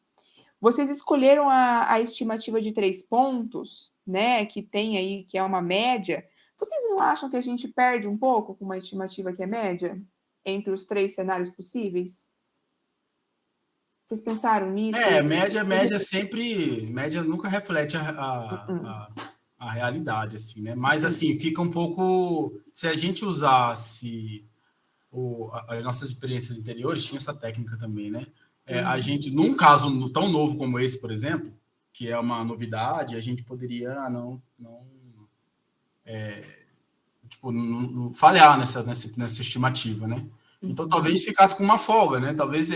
Vocês escolheram a estimativa de 3 pontos, né, que tem aí, que é uma média. Vocês não acham que a gente perde um pouco com uma estimativa que é média entre os 3 cenários possíveis? Vocês pensaram nisso? Média sempre... Média nunca reflete a realidade, assim, né? Mas, assim, fica um pouco... Se a gente usasse as nossas experiências anteriores, tinha essa técnica também, né? A gente, num caso tão novo como esse, por exemplo, que é uma novidade, a gente poderia não falhar nessa estimativa, né? Então, talvez ficasse com uma folga, né? Talvez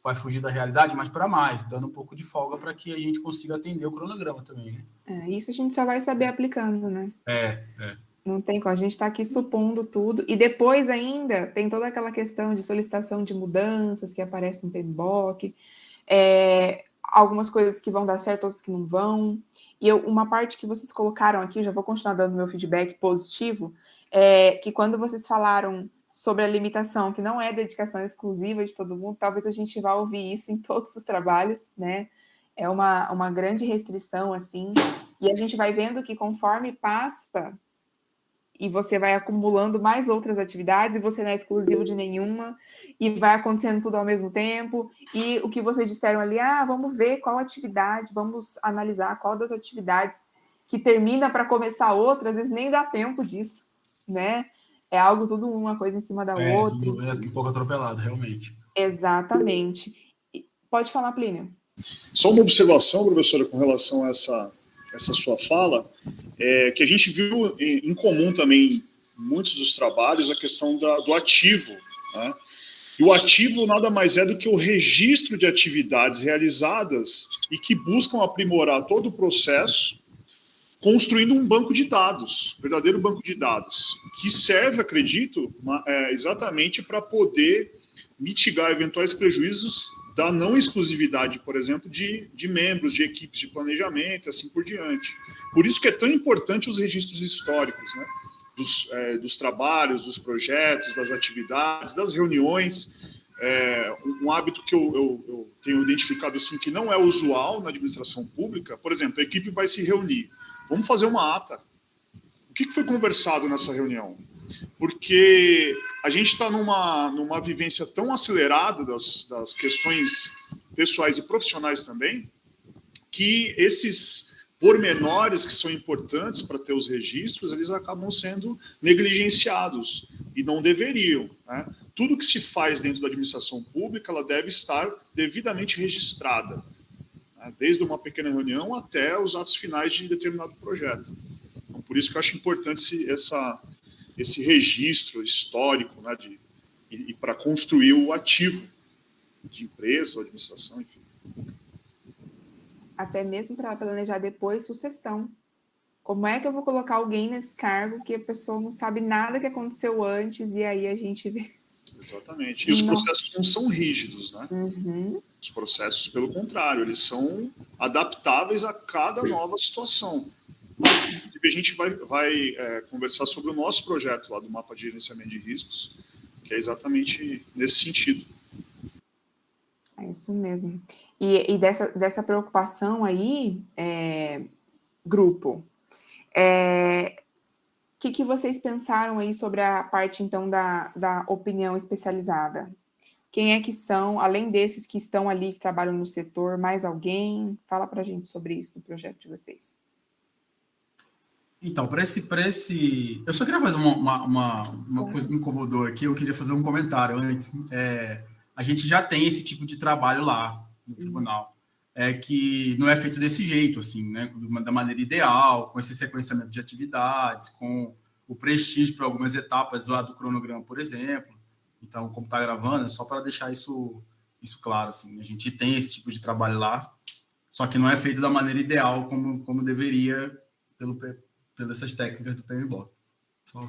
vai fugir da realidade, mas para mais, dando um pouco de folga para que a gente consiga atender o cronograma também, né? Isso a gente só vai saber aplicando, né? Não tem como, a gente está aqui supondo tudo, e depois ainda tem toda aquela questão de solicitação de mudanças que aparece no PMBOK, algumas coisas que vão dar certo, outras que não vão, e uma parte que vocês colocaram aqui, já vou continuar dando meu feedback positivo, que quando vocês falaram sobre a limitação, que não é dedicação exclusiva de todo mundo, talvez a gente vá ouvir isso em todos os trabalhos, né? É uma grande restrição, assim, e a gente vai vendo que conforme passa e você vai acumulando mais outras atividades, e você não é exclusivo de nenhuma, e vai acontecendo tudo ao mesmo tempo, e o que vocês disseram ali, vamos ver qual atividade, vamos analisar qual das atividades que termina para começar outra, às vezes nem dá tempo disso, né? É algo tudo uma coisa em cima da outra. É um pouco atropelado, realmente. Exatamente. Pode falar, Plínio. Só uma observação, professora, com relação a essa sua fala, que a gente viu em comum também em muitos dos trabalhos a questão do ativo, né? E o ativo nada mais é do que o registro de atividades realizadas e que buscam aprimorar todo o processo, construindo um banco de dados, verdadeiro banco de dados, que serve, acredito, exatamente para poder mitigar eventuais prejuízos da não exclusividade, por exemplo, de membros de equipes de planejamento, assim por diante. Por isso que é tão importante os registros históricos, né? Dos trabalhos, dos projetos, das atividades, das reuniões. Um hábito que eu tenho identificado assim, que não é usual na administração pública, por exemplo, a equipe vai se reunir. Vamos fazer uma ata. O que foi conversado nessa reunião? Porque a gente está numa vivência tão acelerada das questões pessoais e profissionais também, que esses pormenores que são importantes para ter os registros, eles acabam sendo negligenciados e não deveriam, né? Tudo que se faz dentro da administração pública, ela deve estar devidamente registrada, né? Desde uma pequena reunião até os atos finais de determinado projeto. Então, por isso que eu acho importante esse registro histórico, né, e para construir o ativo de empresa, administração, enfim. Até mesmo para planejar depois sucessão. Como é que eu vou colocar alguém nesse cargo que a pessoa não sabe nada que aconteceu antes e aí a gente vê... Exatamente. E os processos não são rígidos, né? Uhum. Os processos, pelo contrário, eles são adaptáveis a cada nova situação. A gente vai conversar sobre o nosso projeto lá do mapa de gerenciamento de riscos, que é exatamente nesse sentido. É isso mesmo. E dessa preocupação aí, grupo, que vocês pensaram aí sobre a parte, então, da opinião especializada? Quem é que são, além desses que estão ali, que trabalham no setor, mais alguém? Fala para a gente sobre isso no projeto de vocês. Então, para esse... Eu só queria fazer uma coisa que me incomodou aqui, eu queria fazer um comentário antes. A gente já tem esse tipo de trabalho lá no tribunal, que não é feito desse jeito, assim, né? Da maneira ideal, com esse sequenciamento de atividades, com o prestígio para algumas etapas lá do cronograma, por exemplo. Então, como está gravando, é só para deixar isso claro, assim. A gente tem esse tipo de trabalho lá, só que não é feito da maneira ideal como deveria pelas técnicas do PMBOK.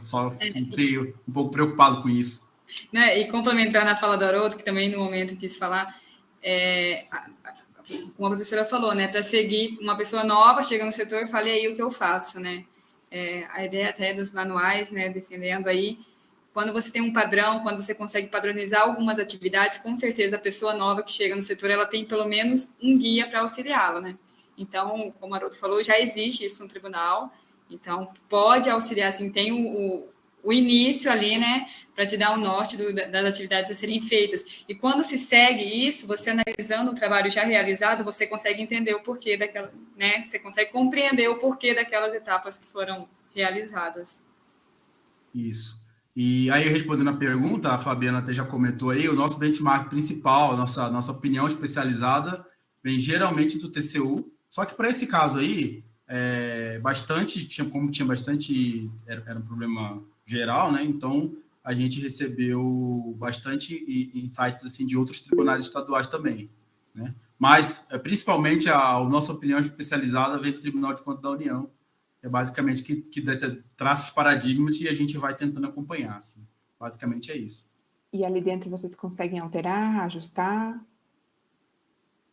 Só fiquei um pouco preocupado com isso. Né? E complementando a fala do Haroldo, que também no momento quis falar, como a professora falou, né, para seguir uma pessoa nova, chega no setor e fala, e aí o que eu faço, né? A ideia até dos manuais, né, defendendo aí, quando você tem um padrão, quando você consegue padronizar algumas atividades, com certeza a pessoa nova que chega no setor, ela tem pelo menos um guia para auxiliá-la, né? Então, como o Haroldo falou, já existe isso no tribunal, então pode auxiliar, assim, tem o início ali, né, para te dar um norte das atividades a serem feitas. E quando se segue isso, você analisando o trabalho já realizado, você consegue entender o porquê daquela, né, você consegue compreender o porquê daquelas etapas que foram realizadas. Isso. E aí, respondendo a pergunta, a Fabiana até já comentou aí, o nosso benchmark principal, a nossa opinião especializada, vem geralmente do TCU, só que para esse caso aí, como tinha bastante, era um problema geral, né? Então, a gente recebeu bastante insights assim, de outros tribunais estaduais também, né? Mas, principalmente, a nossa opinião especializada vem do Tribunal de Contas da União, é basicamente que traça os paradigmas e a gente vai tentando acompanhar. Assim. Basicamente é isso. E ali dentro vocês conseguem alterar, ajustar?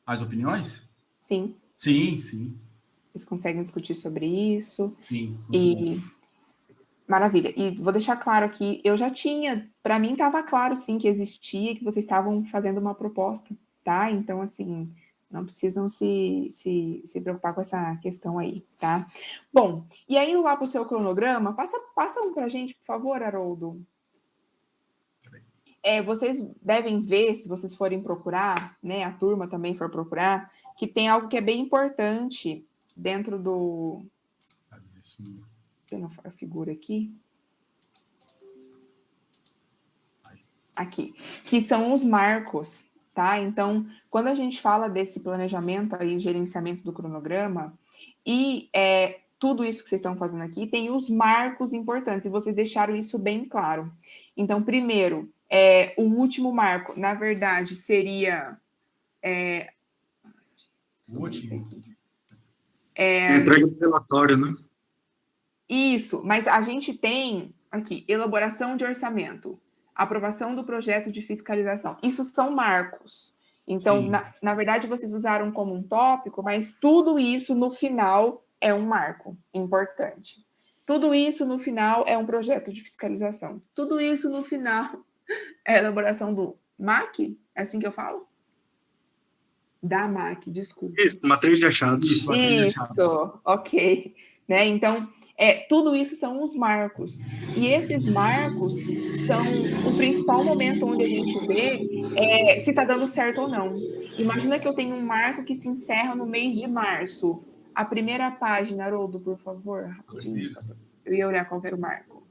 As opiniões? Sim. Sim, sim. Vocês conseguem discutir sobre isso? Sim, conseguimos. Maravilha. E vou deixar claro aqui, eu já tinha, para mim estava claro, sim, que existia, que vocês estavam fazendo uma proposta, tá? Então, assim, não precisam se preocupar com essa questão aí, tá? Bom, e aí lá para o seu cronograma, passa um para a gente, por favor, Haroldo. Vocês devem ver, se vocês forem procurar, né, a turma também for procurar, que tem algo que é bem importante dentro do... Tem a figura aqui. Aqui, que são os marcos, tá? Então, quando a gente fala desse planejamento aí, gerenciamento do cronograma, e tudo isso que vocês estão fazendo aqui, tem os marcos importantes, e vocês deixaram isso bem claro. Então, primeiro, o último marco, na verdade, seria... o último? Entrega do relatório, né? Isso, mas a gente tem aqui, elaboração de orçamento, aprovação do projeto de fiscalização. Isso são marcos. Então, na verdade, vocês usaram como um tópico, mas tudo isso no final é um marco importante. Tudo isso no final é um projeto de fiscalização. Tudo isso no final é a elaboração do MAC? É assim que eu falo? Da MAC, desculpa. Isso, matriz de achados. Isso, ok. Né? Então, tudo isso são os marcos. E esses marcos são o principal momento onde a gente vê se está dando certo ou não. Imagina que eu tenho um marco que se encerra no mês de março. A primeira página, Haroldo, por favor, rapidinho. Eu ia olhar qual era o marco.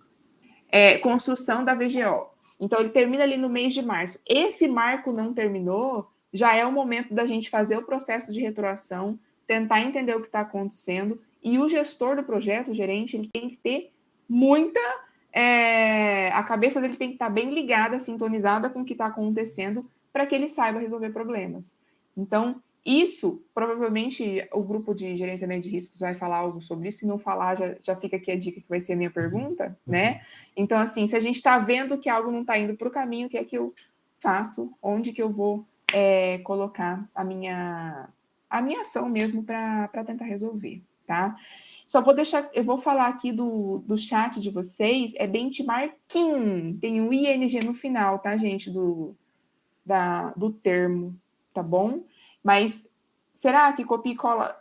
Construção da VGO. Então, ele termina ali no mês de março. Esse marco não terminou, já é o momento da gente fazer o processo de retroação, tentar entender o que está acontecendo. E o gestor do projeto, o gerente, ele tem que ter muita... a cabeça dele tem que estar bem ligada, sintonizada com o que está acontecendo, para que ele saiba resolver problemas. Então, isso, provavelmente, o grupo de gerenciamento de riscos vai falar algo sobre isso. Se não falar, já fica aqui a dica que vai ser a minha pergunta, né? Então, assim, se a gente está vendo que algo não está indo para o caminho, o que é que eu faço? Onde que eu vou colocar a minha ação mesmo para tentar resolver, tá? Só vou deixar, eu vou falar aqui do chat de vocês, é benchmarking, tem um ING no final, tá, gente, do termo, tá bom? Mas será que copia e cola...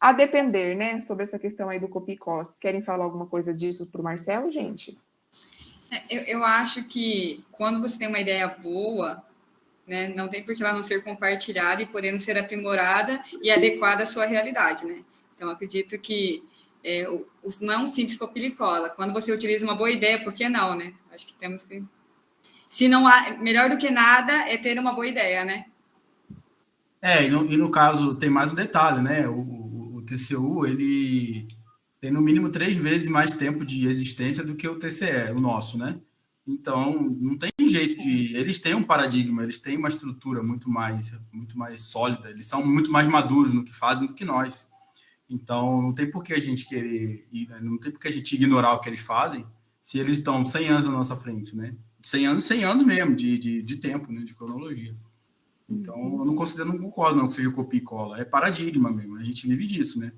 A depender, né, sobre essa questão aí do copia e cola. Vocês querem falar alguma coisa disso para o Marcelo, gente? Eu acho que quando você tem uma ideia boa, né, não tem por que ela não ser compartilhada e podendo ser aprimorada e adequada à sua realidade, né? Então, acredito que não é um simples copia e cola. Quando você utiliza uma boa ideia, por que não, né? Acho que temos que... Se não há... Melhor do que nada é ter uma boa ideia, né? E no caso, tem mais um detalhe, né? O TCU, ele tem no mínimo 3 vezes mais tempo de existência do que o TCE, o nosso, né? Então, não tem jeito de... Eles têm um paradigma, eles têm uma estrutura muito mais sólida, eles são muito mais maduros no que fazem do que nós. Então, não tem por que a gente querer... Não tem por que a gente ignorar o que eles fazem se eles estão 100 anos na nossa frente, né? 100 anos mesmo de tempo, né? De cronologia. Então, eu não concordo não que seja copia e cola. É paradigma mesmo, a gente vive disso, né?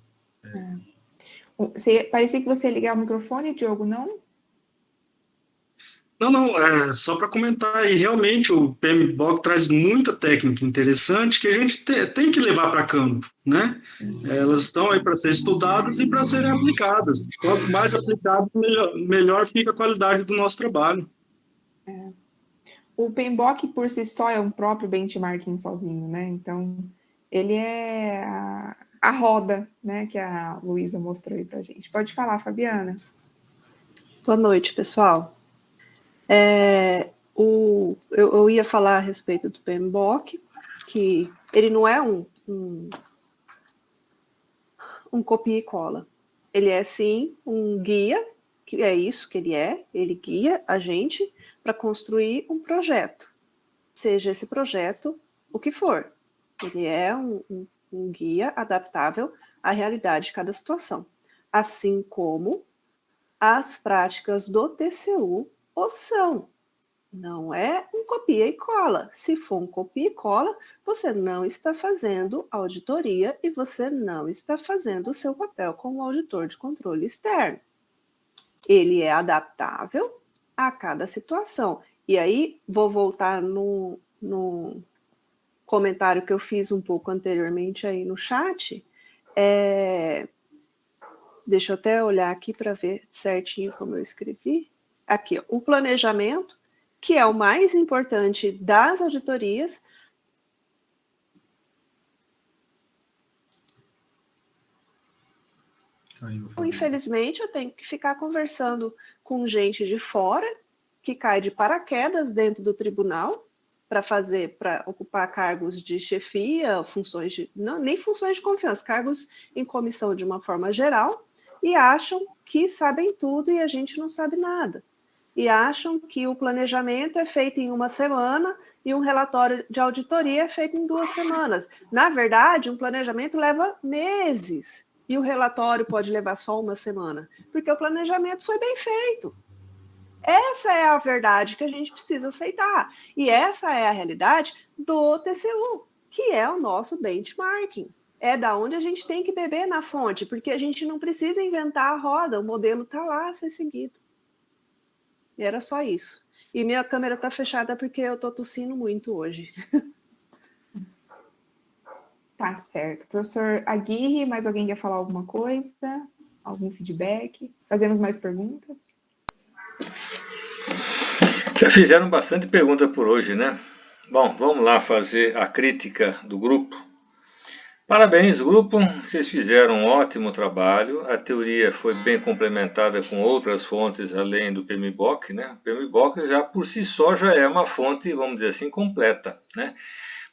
Parecia que você ia ligar o microfone, Diogo, não? Não, só para comentar aí, realmente o PMBOK traz muita técnica interessante que a gente tem que levar para campo, né? Elas estão aí para ser estudadas e para serem aplicadas. Quanto mais aplicado, melhor fica a qualidade do nosso trabalho. O PMBOK, por si só, é um próprio benchmarking sozinho, né? Então, ele é a roda, né, que a Luísa mostrou aí para a gente. Pode falar, Fabiana. Boa noite, pessoal. Eu ia falar a respeito do PMBOK, que ele não é um copia e cola. Ele é, sim, um guia, que é isso que ele é. Ele guia a gente para construir um projeto, seja esse projeto o que for. Ele é um guia adaptável à realidade de cada situação. Assim como as práticas do TCU o são. Não é um copia e cola. Se for um copia e cola, você não está fazendo auditoria e você não está fazendo o seu papel como auditor de controle externo. Ele é adaptável a cada situação. E aí, vou voltar no comentário que eu fiz um pouco anteriormente aí no chat. Deixa eu até olhar aqui para ver certinho como eu escrevi. Aqui, ó, o planejamento, que é o mais importante das auditorias. Infelizmente, eu tenho que ficar conversando com gente de fora, que cai de paraquedas dentro do tribunal, para ocupar cargos de chefia, funções de, não, nem funções de confiança, cargos em comissão de uma forma geral, e acham que sabem tudo e a gente não sabe nada. E acham que o planejamento é feito em uma semana e um relatório de auditoria é feito em 2 semanas. Na verdade, um planejamento leva meses e o relatório pode levar só 1 semana, porque o planejamento foi bem feito. Essa é a verdade que a gente precisa aceitar. E essa é a realidade do TCU, que é o nosso benchmarking. É da onde a gente tem que beber na fonte, porque a gente não precisa inventar a roda, o modelo está lá a ser seguido. E era só isso. E minha câmera está fechada porque eu estou tossindo muito hoje. Tá certo. Professor Aguirre, mais alguém quer falar alguma coisa? Algum feedback? Fazemos mais perguntas? Já fizeram bastante pergunta por hoje, né? Bom, vamos lá fazer a crítica do grupo. Parabéns, grupo, vocês fizeram um ótimo trabalho. A teoria foi bem complementada com outras fontes além do PMBOK, né? O PMBOK já por si só já é uma fonte, vamos dizer assim, completa, né?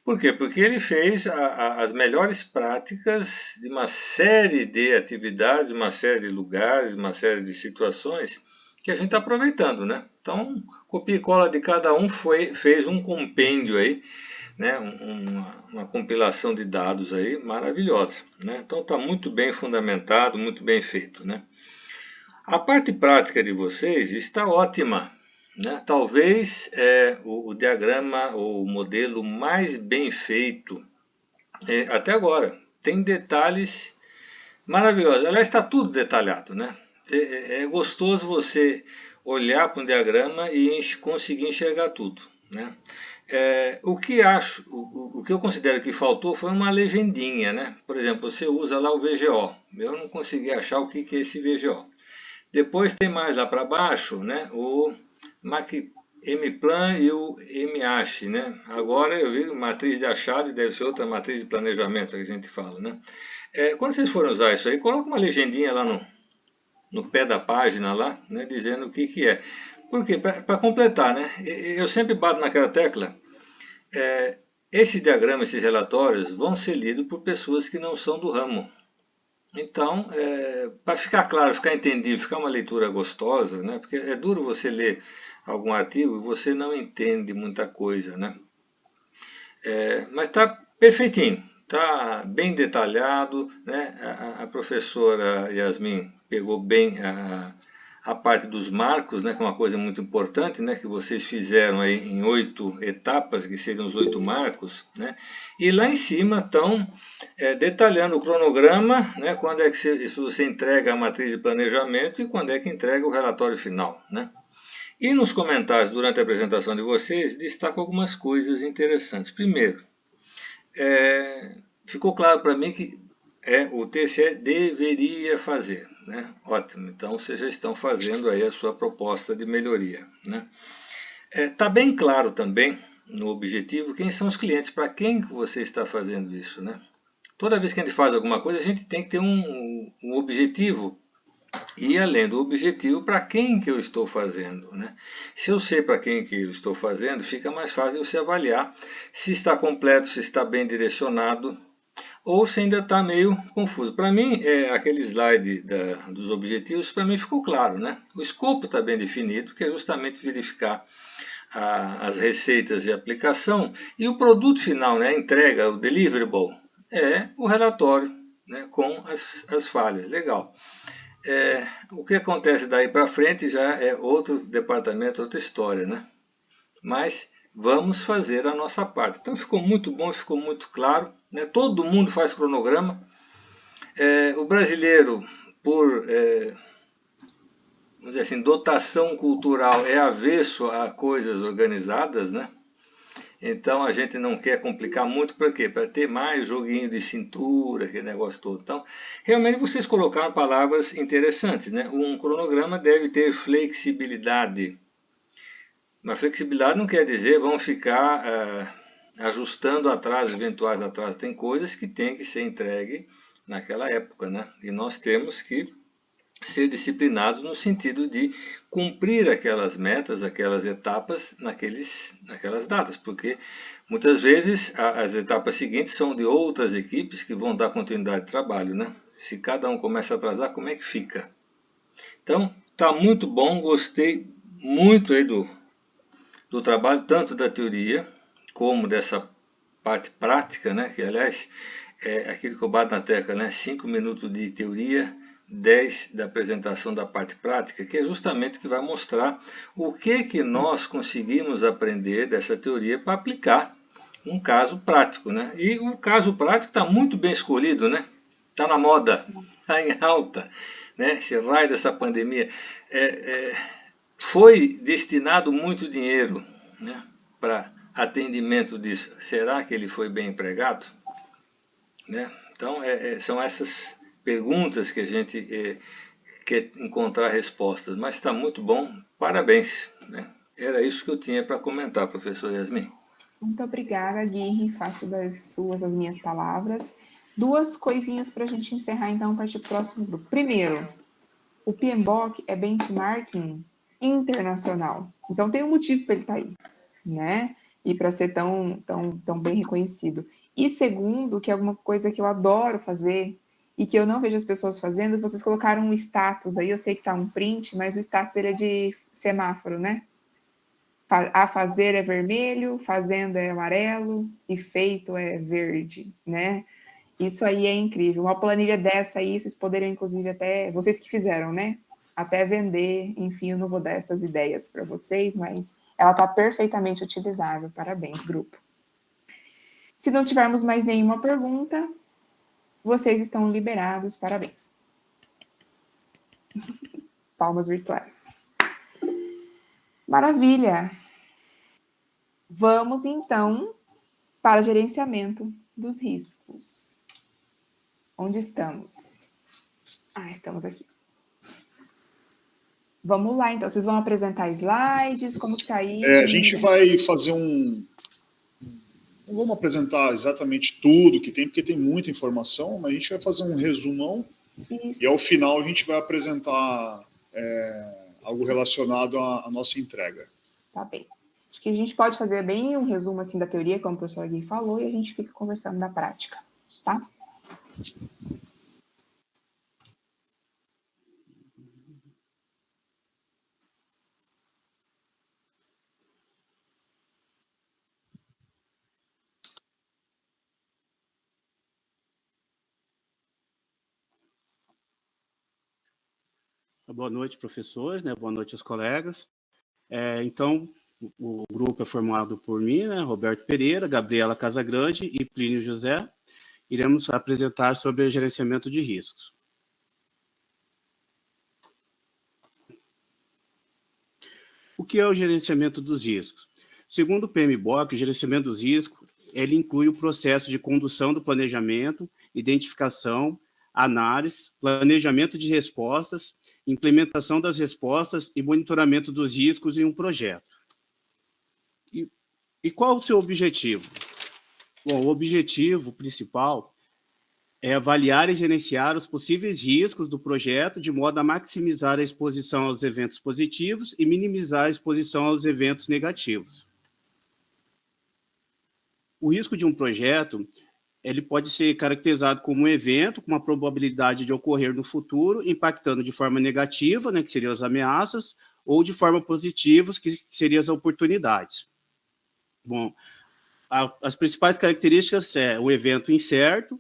Por quê? Porque ele fez as melhores práticas de uma série de atividades, uma série de lugares, uma série de situações que a gente está aproveitando, né? Então, copia e cola de cada um fez um compêndio aí, né? Uma compilação de dados aí maravilhosa, né? Então está muito bem fundamentado, muito bem feito, né? A parte prática de vocês está ótima, né? Talvez o diagrama ou o modelo mais bem feito até agora. Tem detalhes maravilhosos. Aliás, está tudo detalhado, né? É gostoso você olhar para um diagrama e conseguir enxergar tudo, né? O que eu considero que faltou foi uma legendinha, né? Por exemplo, você usa lá o VGO. Eu não consegui achar o que é esse VGO. Depois tem mais lá para baixo, né? O MPlan e o MASH, né? Agora eu vi matriz de achado e deve ser outra matriz de planejamento que a gente fala, né? Quando vocês forem usar isso aí, coloca uma legendinha lá no pé da página lá, né? Dizendo o que é. Por quê? Para completar, né? Eu sempre bato naquela tecla. Esse diagrama, esses relatórios vão ser lidos por pessoas que não são do ramo. Então, para ficar claro, ficar entendível, ficar uma leitura gostosa, né? Porque é duro você ler algum artigo e você não entende muita coisa, né? Mas está perfeitinho, está bem detalhado, né? A professora Yasmin pegou bem a parte dos marcos, né, que é uma coisa muito importante, né, que vocês fizeram aí em 8 etapas, que seriam os 8 marcos, né, e lá em cima estão detalhando o cronograma, né, quando é que você entrega a matriz de planejamento e quando é que entrega o relatório final, né. E nos comentários durante a apresentação de vocês, destaco algumas coisas interessantes. Primeiro, ficou claro para mim que o TCE deveria fazer, né? Ótimo, então vocês já estão fazendo aí a sua proposta de melhoria, né? Tá bem claro também no objetivo quem são os clientes, para quem você está fazendo isso, né? Toda vez que a gente faz alguma coisa, a gente tem que ter um objetivo E além do objetivo, para quem que eu estou fazendo, né? Se eu sei para quem que eu estou fazendo, fica mais fácil você avaliar se está completo, se está bem direcionado, ou se ainda está meio confuso. Para mim, aquele slide dos objetivos, para mim ficou claro, né? O escopo está bem definido, que é justamente verificar as receitas e aplicação, e o produto final, né, a entrega, o deliverable, é o relatório, né, com as falhas. Legal. O que acontece daí para frente já é outro departamento, outra história, né? Mas vamos fazer a nossa parte. Então ficou muito bom, ficou muito claro, né? Todo mundo faz cronograma. O brasileiro, por vamos dizer assim, dotação cultural, é avesso a coisas organizadas, né? Então a gente não quer complicar muito, para quê? Para ter mais joguinho de cintura, aquele negócio todo. Então, realmente vocês colocaram palavras interessantes, né? Um cronograma deve ter flexibilidade. Mas flexibilidade não quer dizer vão ficar ajustando atrasos, eventuais atrasos. Tem coisas que tem que ser entregue naquela época, né? E nós temos que ser disciplinados no sentido de cumprir aquelas metas, aquelas etapas naquelas datas, porque muitas vezes as etapas seguintes são de outras equipes que vão dar continuidade de trabalho, né? Se cada um começa a atrasar, como é que fica? Então, tá muito bom, gostei muito aí do trabalho, tanto da teoria como dessa parte prática, né? Que aliás é aquilo que eu bato na tecla, né? 5 minutos de teoria, 10 da apresentação da parte prática, que é justamente o que vai mostrar o que nós conseguimos aprender dessa teoria para aplicar um caso prático, né? E o caso prático está muito bem escolhido, né? Está na moda, está em alta, né? Esse raio dessa pandemia. Foi destinado muito dinheiro, né, para atendimento disso. Será que ele foi bem empregado? Né? Então, são essas perguntas que a gente quer encontrar respostas. Mas está muito bom, parabéns. Né? Era isso que eu tinha para comentar, professor Yasmin. Muito obrigada, Gui. Faço das suas as minhas palavras. 2 coisinhas para a gente encerrar, então, partir para o próximo grupo. Primeiro, o PMBOK é benchmarking internacional. Então, tem um motivo para ele estar aí, né? E para ser tão bem reconhecido. E segundo, que é alguma coisa que eu adoro fazer e que eu não vejo as pessoas fazendo, vocês colocaram um status aí, eu sei que está um print, mas o status ele é de semáforo, né? A fazer é vermelho, fazendo é amarelo e feito é verde, né? Isso aí é incrível. Uma planilha dessa aí, vocês poderiam, inclusive, até... Vocês que fizeram, né? Até vender. Enfim, eu não vou dar essas ideias para vocês, mas ela está perfeitamente utilizável. Parabéns, grupo. Se não tivermos mais nenhuma pergunta, vocês estão liberados. Parabéns. Palmas virtuais. Maravilha. Vamos, então, para gerenciamento dos riscos. Onde estamos? Estamos aqui. Vamos lá, então. Vocês vão apresentar slides? Como que está aí? A gente vai fazer Não vamos apresentar exatamente tudo que tem, porque tem muita informação, mas a gente vai fazer um resumão. Isso. E ao final a gente vai apresentar algo relacionado à nossa entrega. Tá bem. Acho que a gente pode fazer bem um resumo assim da teoria, como o professor Gui falou, e a gente fica conversando da prática, tá? Boa noite, professores, né? Boa noite aos colegas. Então, o grupo é formado por mim, né? Roberto Pereira, Gabriela Casagrande e Plínio José. Iremos apresentar sobre o gerenciamento de riscos. O que é o gerenciamento dos riscos? Segundo o PMBOK, o gerenciamento dos riscos, ele inclui o processo de condução do planejamento, identificação, análise, planejamento de respostas, implementação das respostas e monitoramento dos riscos em um projeto. E qual o seu objetivo? Bom, o objetivo principal é avaliar e gerenciar os possíveis riscos do projeto de modo a maximizar a exposição aos eventos positivos e minimizar a exposição aos eventos negativos. O risco de um projeto, ele pode ser caracterizado como um evento com uma probabilidade de ocorrer no futuro, impactando de forma negativa, né, que seriam as ameaças, ou de forma positiva, que seriam as oportunidades. Bom, as principais características é o evento incerto,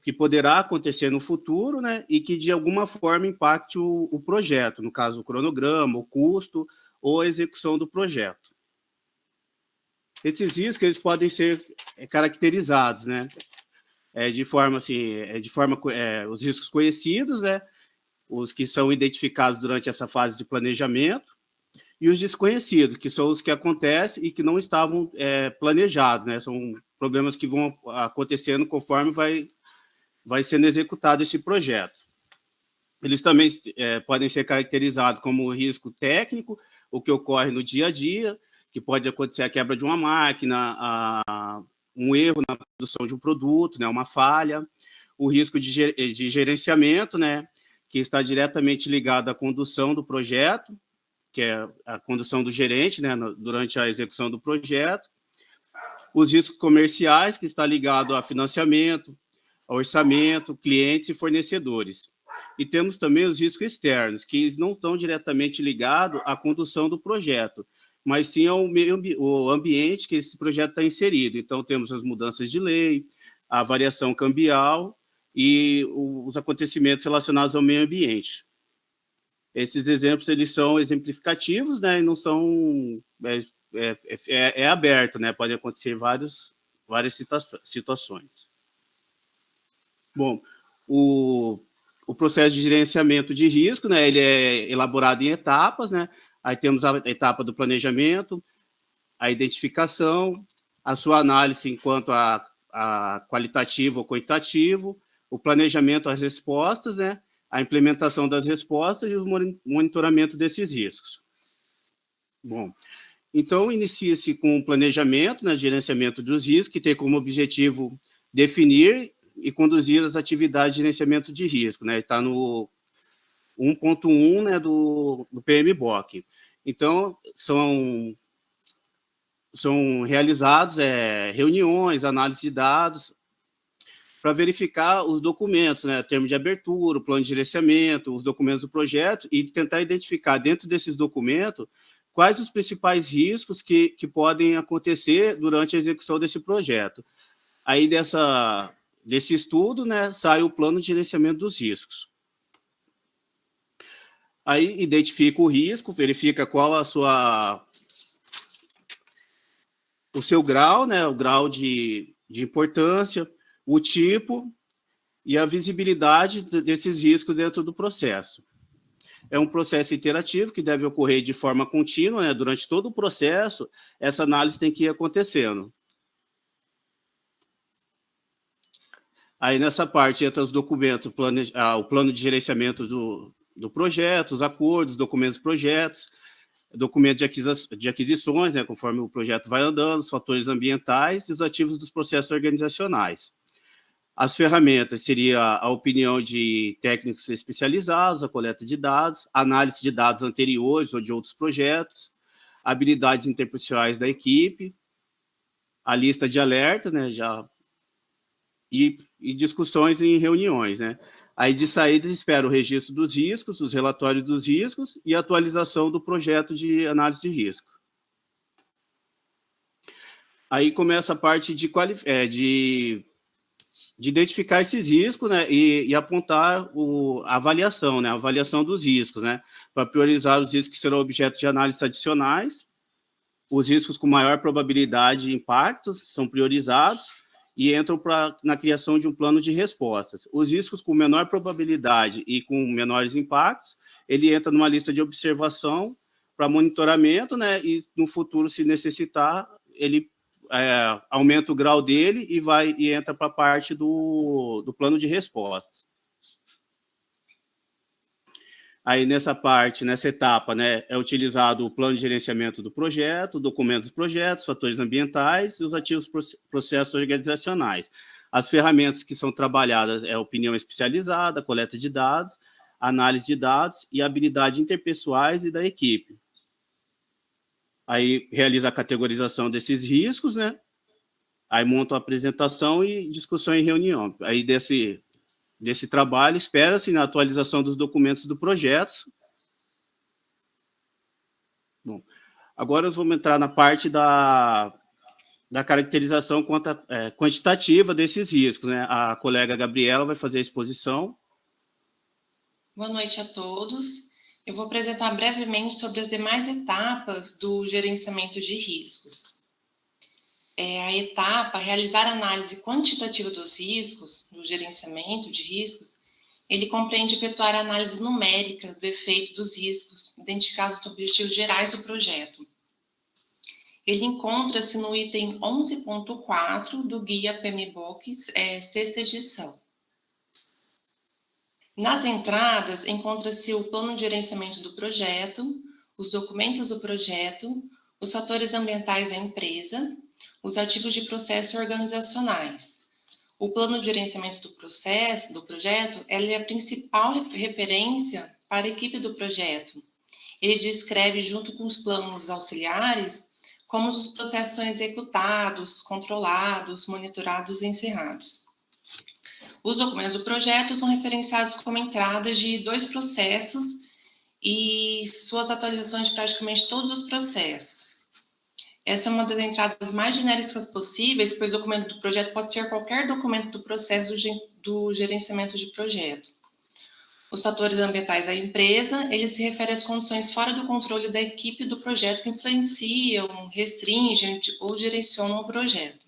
que poderá acontecer no futuro, né, e que de alguma forma impacte o projeto, no caso o cronograma, o custo ou a execução do projeto. Esses riscos eles podem ser caracterizados, né, de forma assim, os riscos conhecidos, né, os que são identificados durante essa fase de planejamento, e os desconhecidos, que são os que acontecem e que não estavam planejados, né, são problemas que vão acontecendo conforme vai sendo executado esse projeto. Eles também podem ser caracterizados como risco técnico, o que ocorre no dia a dia, que pode acontecer a quebra de uma máquina, um erro na produção de um produto, né, uma falha, o risco de gerenciamento, né, que está diretamente ligado à condução do projeto, que é a condução do gerente, né, durante a execução do projeto, os riscos comerciais, que está ligado a financiamento, a orçamento, clientes e fornecedores. E temos também os riscos externos, que não estão diretamente ligados à condução do projeto, mas sim ao o ambiente que esse projeto está inserido. Então, temos as mudanças de lei, a variação cambial e os acontecimentos relacionados ao meio ambiente. Esses exemplos eles são exemplificativos, né, e não são... É aberto, né, pode acontecer várias situações. Bom, o processo de gerenciamento de risco, né, ele é elaborado em etapas, né? Aí temos a etapa do planejamento, a identificação, a sua análise enquanto a qualitativo ou quantitativo, o planejamento das respostas, né, a implementação das respostas e o monitoramento desses riscos. Bom, então inicia-se com o planejamento, né, gerenciamento dos riscos, que tem como objetivo definir e conduzir as atividades de gerenciamento de risco, né? Está no 1.1, né, do PMBOK. Então, são realizados reuniões, análise de dados, para verificar os documentos, né, termo de abertura, o plano de gerenciamento, os documentos do projeto, e tentar identificar dentro desses documentos quais os principais riscos que podem acontecer durante a execução desse projeto. Aí, desse estudo, né, sai o plano de gerenciamento dos riscos. Aí identifica o risco, verifica qual o seu grau, né, o grau de importância, o tipo e a visibilidade desses riscos dentro do processo. É um processo interativo que deve ocorrer de forma contínua, né, durante todo o processo, essa análise tem que ir acontecendo. Aí, nessa parte, entra os documentos, o plano de gerenciamento do projeto, os acordos, documentos dos projetos, documentos de aquisições, né, conforme o projeto vai andando, os fatores ambientais e os ativos dos processos organizacionais. As ferramentas seria a opinião de técnicos especializados, a coleta de dados, análise de dados anteriores ou de outros projetos, habilidades interpessoais da equipe, a lista de alerta, né, e discussões em reuniões, né? Aí, de saída, espera o registro dos riscos, os relatórios dos riscos e a atualização do projeto de análise de risco. Aí começa a parte de identificar esses riscos, né, e apontar a avaliação, né, a avaliação dos riscos, né, para priorizar os riscos que serão objeto de análise adicionais. Os riscos com maior probabilidade de impactos são priorizados e entram na criação de um plano de respostas. Os riscos com menor probabilidade e com menores impactos, ele entra numa lista de observação para monitoramento, né, e no futuro, se necessitar, ele aumenta o grau dele e entra para a parte do plano de respostas. Aí, nessa etapa, né, é utilizado o plano de gerenciamento do projeto, documentos dos projetos, fatores ambientais e os ativos processos organizacionais. As ferramentas que são trabalhadas é opinião especializada, coleta de dados, análise de dados e habilidades interpessoais e da equipe. Aí realiza a categorização desses riscos, né? Aí monta a apresentação e discussão em reunião. Aí desse trabalho, espera-se na atualização dos documentos do projeto. Bom, agora nós vamos entrar na parte da caracterização quantitativa desses riscos, né? A colega Gabriela vai fazer a exposição. Boa noite a todos. Eu vou apresentar brevemente sobre as demais etapas do gerenciamento de riscos. A etapa, realizar análise quantitativa dos riscos, do gerenciamento de riscos, ele compreende efetuar a análise numérica do efeito dos riscos, identificar os objetivos gerais do projeto. Ele encontra-se no item 11.4 do Guia PMBOK, sexta edição. Nas entradas, encontra-se o plano de gerenciamento do projeto, os documentos do projeto, os fatores ambientais da empresa, os ativos de processo organizacionais. O plano de gerenciamento do projeto, ele é a principal referência para a equipe do projeto. Ele descreve, junto com os planos auxiliares, como os processos são executados, controlados, monitorados e encerrados. Os documentos do projeto são referenciados como entradas de 2 processos e suas atualizações de praticamente todos os processos. Essa é uma das entradas mais genéricas possíveis, pois o documento do projeto pode ser qualquer documento do processo do gerenciamento de projeto. Os fatores ambientais da empresa, eles se referem às condições fora do controle da equipe do projeto que influenciam, restringem ou direcionam o projeto.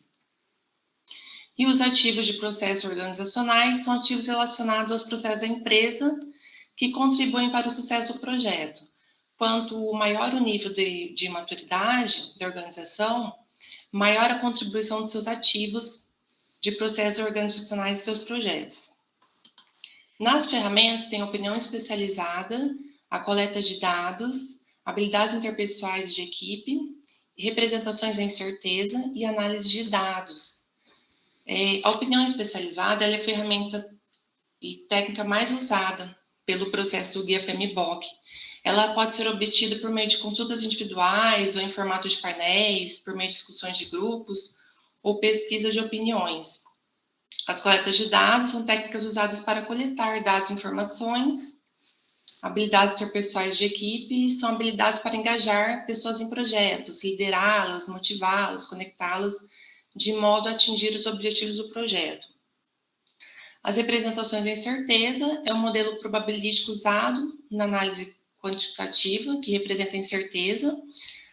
E os ativos de processos organizacionais são ativos relacionados aos processos da empresa que contribuem para o sucesso do projeto. Quanto maior o nível de maturidade da organização, maior a contribuição dos seus ativos de processos organizacionais e seus projetos. Nas ferramentas tem opinião especializada, a coleta de dados, habilidades interpessoais de equipe, representações em certeza e análise de dados. A opinião especializada é a ferramenta e técnica mais usada pelo processo do Guia PMBOK. Ela pode ser obtida por meio de consultas individuais ou em formato de painéis, por meio de discussões de grupos ou pesquisa de opiniões. As coletas de dados são técnicas usadas para coletar dados e informações. Habilidades interpessoais de equipe são habilidades para engajar pessoas em projetos, liderá-las, motivá-las, conectá-las, de modo a atingir os objetivos do projeto. As representações de incerteza é um modelo probabilístico usado na análise quantitativa, que representa a incerteza,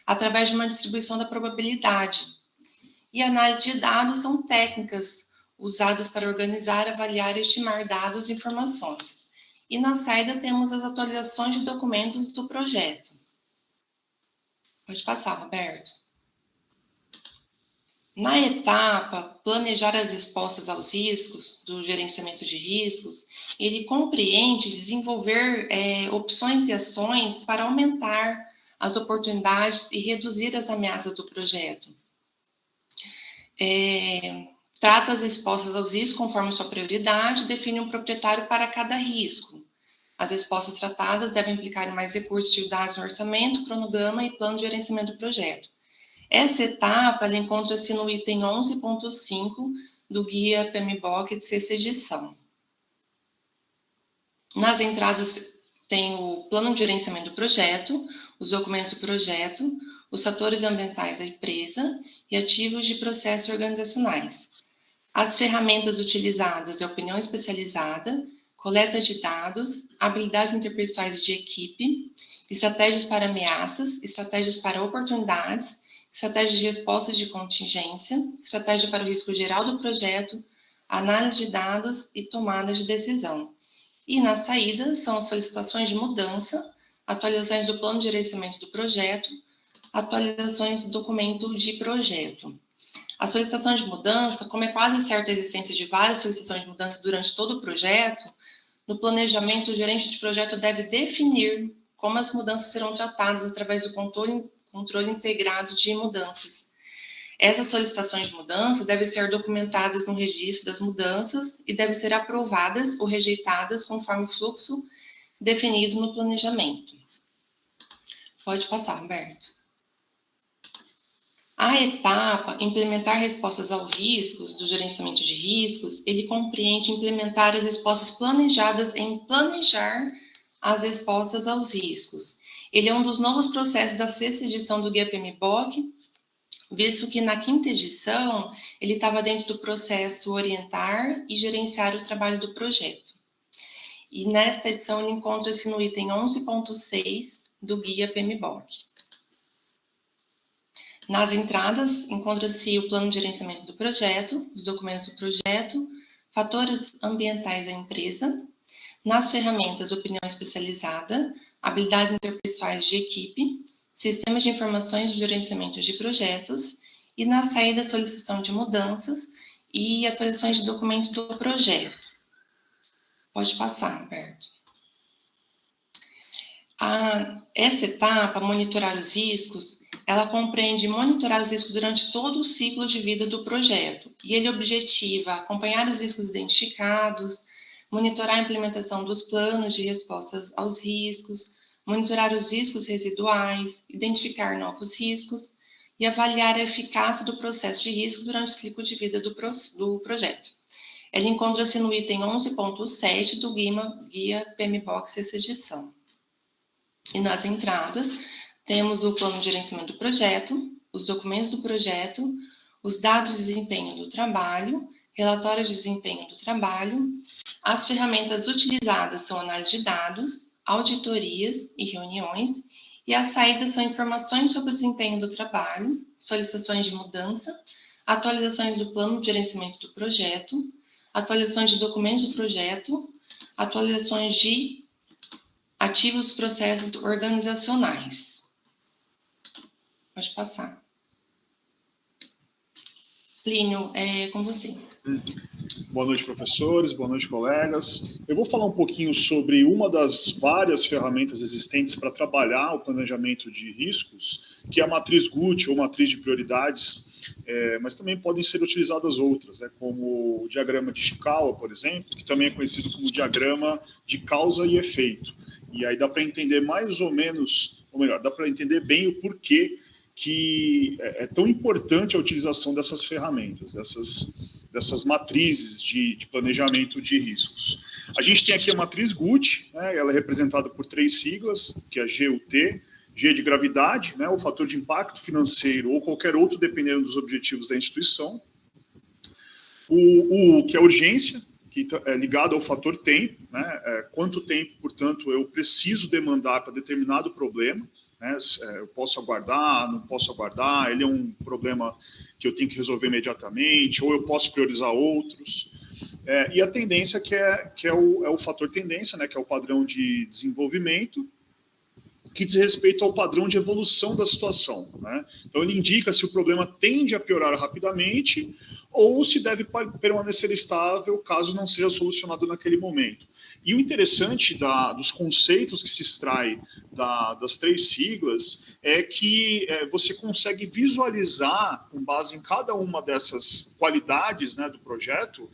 através de uma distribuição da probabilidade. E análise de dados são técnicas usadas para organizar, avaliar e estimar dados e informações. E na saída temos as atualizações de documentos do projeto. Pode passar, Roberto. Na etapa, planejar as respostas aos riscos, do gerenciamento de riscos, ele compreende desenvolver opções e ações para aumentar as oportunidades e reduzir as ameaças do projeto. Trata as respostas aos riscos conforme sua prioridade, define um proprietário para cada risco. As respostas tratadas devem implicar em mais recursos utilizados no orçamento, cronograma e plano de gerenciamento do projeto. Essa etapa encontra-se no item 11.5 do Guia PMBOK de sexta edição. Nas entradas tem o plano de gerenciamento do projeto, os documentos do projeto, os fatores ambientais da empresa e ativos de processos organizacionais. As ferramentas utilizadas é opinião especializada, coleta de dados, habilidades interpessoais de equipe, estratégias para ameaças, estratégias para oportunidades, estratégia de resposta de contingência, estratégia para o risco geral do projeto, análise de dados e tomada de decisão. E na saída são as solicitações de mudança, atualizações do plano de gerenciamento do projeto, atualizações do documento de projeto. A solicitação de mudança, como é quase certa a existência de várias solicitações de mudança durante todo o projeto, no planejamento o gerente de projeto deve definir como as mudanças serão tratadas através do controle integrado de mudanças. Essas solicitações de mudança devem ser documentadas no registro das mudanças e devem ser aprovadas ou rejeitadas conforme o fluxo definido no planejamento. Pode passar, Roberto. A etapa implementar respostas aos riscos, do gerenciamento de riscos, ele compreende implementar as respostas planejadas em planejar as respostas aos riscos. Ele é um dos novos processos da 6ª edição do Guia PMBOK, visto que na 5ª edição ele estava dentro do processo orientar e gerenciar o trabalho do projeto. E nesta edição ele encontra-se no item 11.6 do Guia PMBOK. Nas entradas, encontra-se o plano de gerenciamento do projeto, os documentos do projeto, fatores ambientais da empresa. Nas ferramentas, opinião especializada, habilidades interpessoais de equipe, sistemas de informações de gerenciamento de projetos, e na saída, solicitação de mudanças e atualizações de documentos do projeto. Pode passar, Alberto. Essa etapa, monitorar os riscos, ela compreende monitorar os riscos durante todo o ciclo de vida do projeto. E ele objetiva acompanhar os riscos identificados, monitorar a implementação dos planos de respostas aos riscos, monitorar os riscos residuais, identificar novos riscos e avaliar a eficácia do processo de risco durante o ciclo de vida do projeto. Ela encontra-se no item 11.7 do Guia PMBOK 6ª edição. E nas entradas, temos o plano de gerenciamento do projeto, os documentos do projeto, os dados de desempenho do trabalho, relatórios de desempenho do trabalho. As ferramentas utilizadas são análise de dados, auditorias e reuniões, e as saídas são informações sobre o desempenho do trabalho, solicitações de mudança, atualizações do plano de gerenciamento do projeto, atualizações de documentos do projeto, atualizações de ativos dos processos organizacionais. Pode passar. Plínio, é com você. Boa noite, professores. Boa noite, colegas. Eu vou falar um pouquinho sobre uma das várias ferramentas existentes para trabalhar o planejamento de riscos, que é a matriz GUT, ou matriz de prioridades, mas também podem ser utilizadas outras, como o diagrama de Ishikawa, por exemplo, que também é conhecido como diagrama de causa e efeito. E aí dá para entender mais ou menos, ou melhor, dá para entender bem o porquê que é tão importante a utilização dessas ferramentas, dessas matrizes de planejamento de riscos. A gente tem aqui a matriz GUT, ela é representada por 3 siglas, que é GUT, G de gravidade, o fator de impacto financeiro ou qualquer outro, dependendo dos objetivos da instituição. O U, que é urgência, que é ligado ao fator tempo, quanto tempo, portanto, eu preciso demandar para determinado problema, eu posso aguardar, não posso aguardar, ele é um problema que eu tenho que resolver imediatamente, ou eu posso priorizar outros. E a tendência, que é o fator tendência, que é o padrão de desenvolvimento, que diz respeito ao padrão de evolução da situação. Então, ele indica se o problema tende a piorar rapidamente ou se deve permanecer estável caso não seja solucionado naquele momento. E o interessante dos conceitos que se extrai das 3 siglas é que você consegue visualizar, com base em cada uma dessas qualidades do projeto,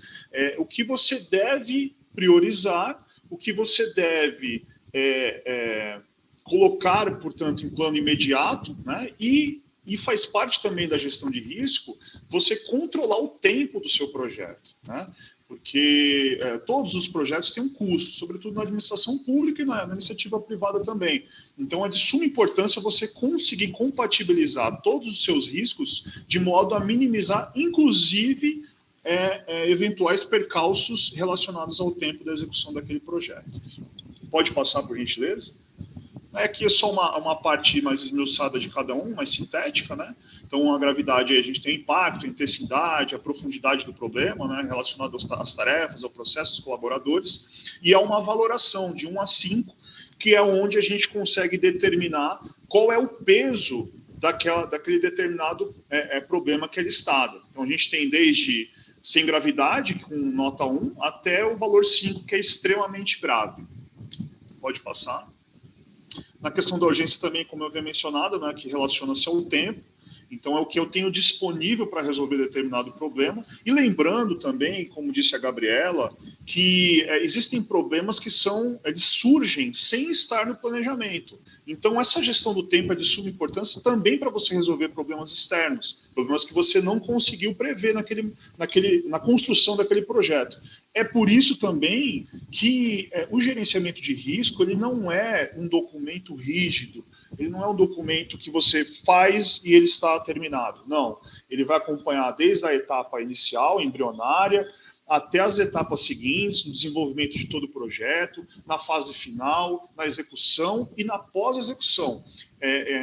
o que você deve priorizar, o que você deve colocar, portanto, em plano imediato, e faz parte também da gestão de risco você controlar o tempo do seu projeto, porque todos os projetos têm um custo, sobretudo na administração pública e na iniciativa privada também. Então, é de suma importância você conseguir compatibilizar todos os seus riscos de modo a minimizar, inclusive, eventuais percalços relacionados ao tempo da execução daquele projeto. Pode passar, por gentileza? Aqui é só uma parte mais esmiuçada de cada um, mais sintética, Então, a gravidade, a gente tem impacto, intensidade, a profundidade do problema, relacionado às tarefas, ao processo dos colaboradores, e há uma valoração de 1 a 5, que é onde a gente consegue determinar qual é o peso daquele determinado problema que é listado. Então, a gente tem desde sem gravidade, com nota 1, até o valor 5, que é extremamente grave. Pode passar. Na questão da urgência também, como eu havia mencionado, que relaciona-se ao tempo, Então, é o que eu tenho disponível para resolver determinado problema. E lembrando também, como disse a Gabriela, que existem problemas que eles surgem sem estar no planejamento. Então, essa gestão do tempo é de suma importância também para você resolver problemas externos, problemas que você não conseguiu prever na construção daquele projeto. É por isso também que o gerenciamento de risco ele não é um documento rígido, ele não é um documento que você faz e ele está terminado. Não, ele vai acompanhar desde a etapa inicial, embrionária, até as etapas seguintes, no desenvolvimento de todo o projeto, na fase final, na execução e na pós-execução.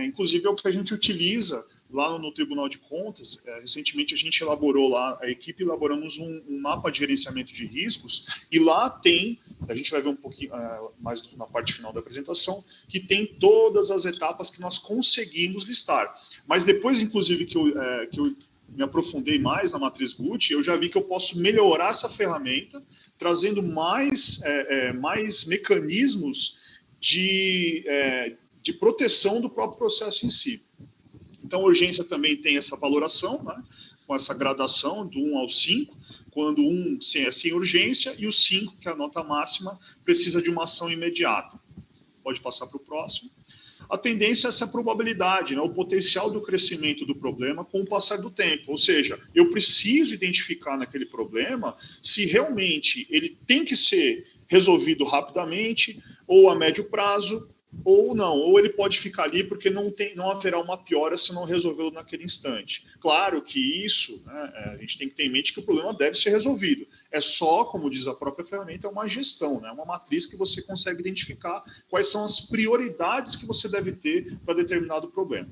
Inclusive é o que a gente utiliza lá no Tribunal de Contas. Recentemente a gente elaborou lá, a equipe elaboramos um mapa de gerenciamento de riscos, e lá tem, a gente vai ver um pouquinho mais na parte final da apresentação, que tem todas as etapas que nós conseguimos listar. Mas depois, inclusive, que eu me aprofundei mais na matriz Gucci, eu já vi que eu posso melhorar essa ferramenta, trazendo mais mecanismos de proteção do próprio processo em si. Então, a urgência também tem essa valoração, né, com essa gradação do 1 ao 5, quando 1 é sem urgência e o 5, que é a nota máxima, precisa de uma ação imediata. Pode passar para o próximo. A tendência é essa probabilidade, né, o potencial do crescimento do problema com o passar do tempo. Ou seja, eu preciso identificar naquele problema se realmente ele tem que ser resolvido rapidamente, ou a médio prazo, ou não, ou ele pode ficar ali porque não haverá uma piora se não resolvê-lo naquele instante. Claro que isso, né, a gente tem que ter em mente que o problema deve ser resolvido. É só, como diz a própria ferramenta, uma gestão, né, uma matriz que você consegue identificar quais são as prioridades que você deve ter para determinado problema.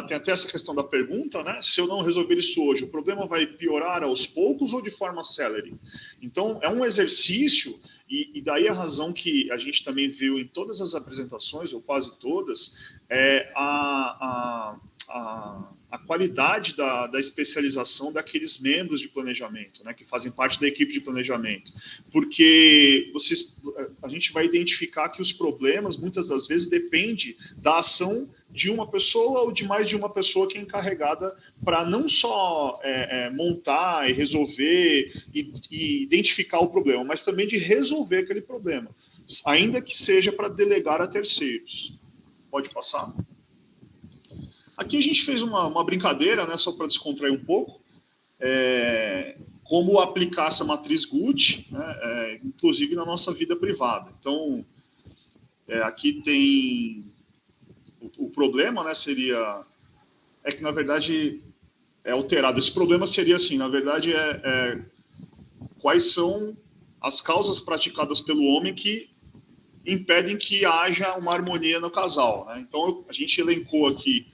Tem até essa questão da pergunta, né? Se eu não resolver isso hoje, o problema vai piorar aos poucos ou de forma célere? Então, é um exercício, e daí a razão que a gente também viu em todas as apresentações, ou quase todas, é a qualidade da especialização daqueles membros de planejamento, né, que fazem parte da equipe de planejamento. Porque a gente vai identificar que os problemas, muitas das vezes, dependem da ação de uma pessoa ou de mais de uma pessoa que é encarregada para não só montar e resolver e identificar o problema, mas também de resolver aquele problema, ainda que seja para delegar a terceiros. Pode passar? Aqui a gente fez uma brincadeira, né, só para descontrair um pouco, como aplicar essa matriz Gucci, né, inclusive na nossa vida privada. Então, aqui tem o problema, né, seria que, na verdade, é alterado. Esse problema seria assim, na verdade, quais são as causas praticadas pelo homem que impedem que haja uma harmonia no casal, né? Então, a gente elencou aqui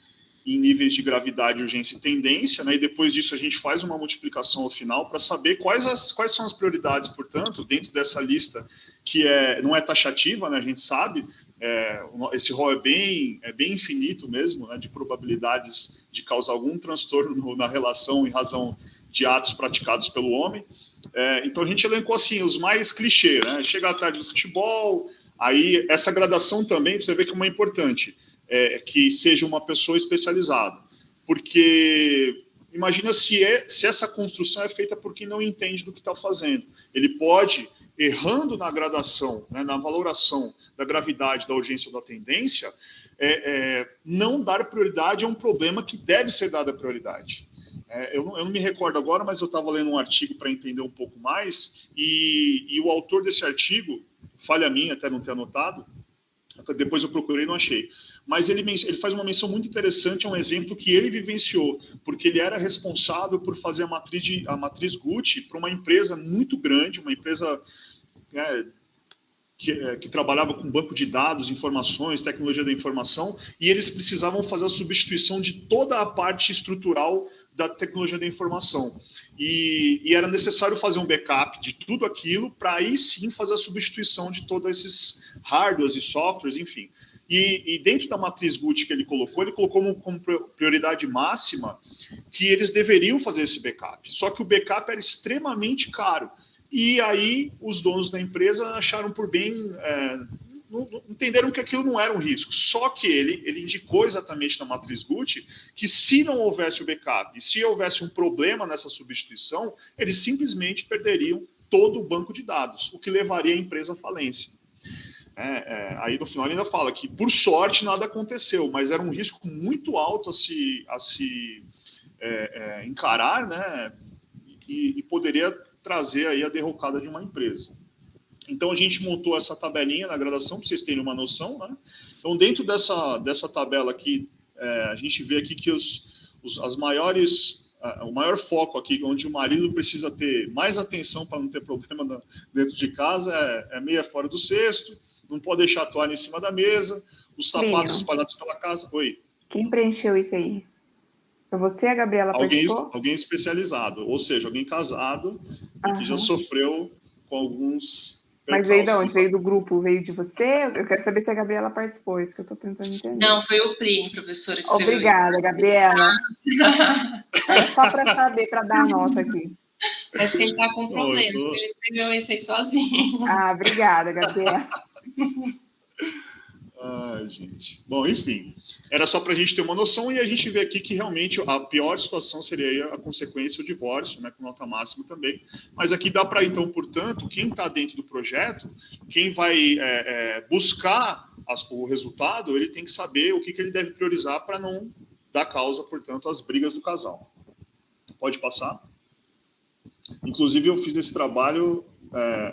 em níveis de gravidade, urgência e tendência, né? E depois disso a gente faz uma multiplicação ao final para saber quais são as prioridades, portanto, dentro dessa lista que não é taxativa, né? A gente sabe, esse rol é bem infinito mesmo, né? De probabilidades de causar algum transtorno na relação em razão de atos praticados pelo homem. Então a gente elencou assim os mais clichês, né? Chegar tarde no futebol, aí essa gradação também, você vê que é uma importante. Que seja uma pessoa especializada. Porque imagina se essa construção é feita por quem não entende do que está fazendo. Ele pode, errando na gradação, né, na valoração da gravidade, da urgência ou da tendência, não dar prioridade a um problema que deve ser dada prioridade. Eu não me recordo agora, mas eu estava lendo um artigo para entender um pouco mais, e o autor desse artigo, falha minha até não ter anotado, depois eu procurei e não achei, mas ele faz uma menção muito interessante a um exemplo que ele vivenciou, porque ele era responsável por fazer a matriz Gucci para uma empresa muito grande, uma empresa que trabalhava com banco de dados, informações, tecnologia da informação, e eles precisavam fazer a substituição de toda a parte estrutural da tecnologia da informação. E era necessário fazer um backup de tudo aquilo para aí sim fazer a substituição de todos esses hardwares e softwares, enfim. E dentro da matriz Gucci que ele colocou como prioridade máxima que eles deveriam fazer esse backup. Só que o backup era extremamente caro. E aí os donos da empresa acharam por bem entenderam que aquilo não era um risco. Só que ele indicou exatamente na matriz Gucci que se não houvesse o backup, e se houvesse um problema nessa substituição, eles simplesmente perderiam todo o banco de dados, o que levaria a empresa à falência. Aí no final ele ainda fala que, por sorte, nada aconteceu, mas era um risco muito alto a se encarar, né? E poderia trazer aí a derrocada de uma empresa. Então, a gente montou essa tabelinha na graduação, para vocês terem uma noção, né? Então, dentro dessa tabela aqui, a gente vê aqui que as maiores... o maior foco aqui, onde o marido precisa ter mais atenção para não ter problema dentro de casa, é meia fora do cesto, não pode deixar a toalha em cima da mesa, os sapatos espalhados pela casa. Oi. Quem preencheu isso aí? Foi você, a Gabriela participou? Alguém especializado, ou seja, alguém casado e que já sofreu com alguns... Mas veio de onde? Veio do grupo? Veio de você? Eu quero saber se a Gabriela participou, isso que eu estou tentando entender. Não, foi o Plínio, professora, que escreveu. Obrigada, isso. Gabriela. É só para saber, para dar a nota aqui. Acho que ele está com problema, ele escreveu esse aí sozinho. Obrigada, Gabriela. Ai, gente. Bom, enfim, era só para a gente ter uma noção, e a gente vê aqui que realmente a pior situação seria a consequência do divórcio, né, com nota máxima também. Mas aqui dá para, então, portanto, quem está dentro do projeto, quem vai buscar o resultado, ele tem que saber o que ele deve priorizar para não dar causa, portanto, às brigas do casal. Pode passar? Inclusive, eu fiz esse trabalho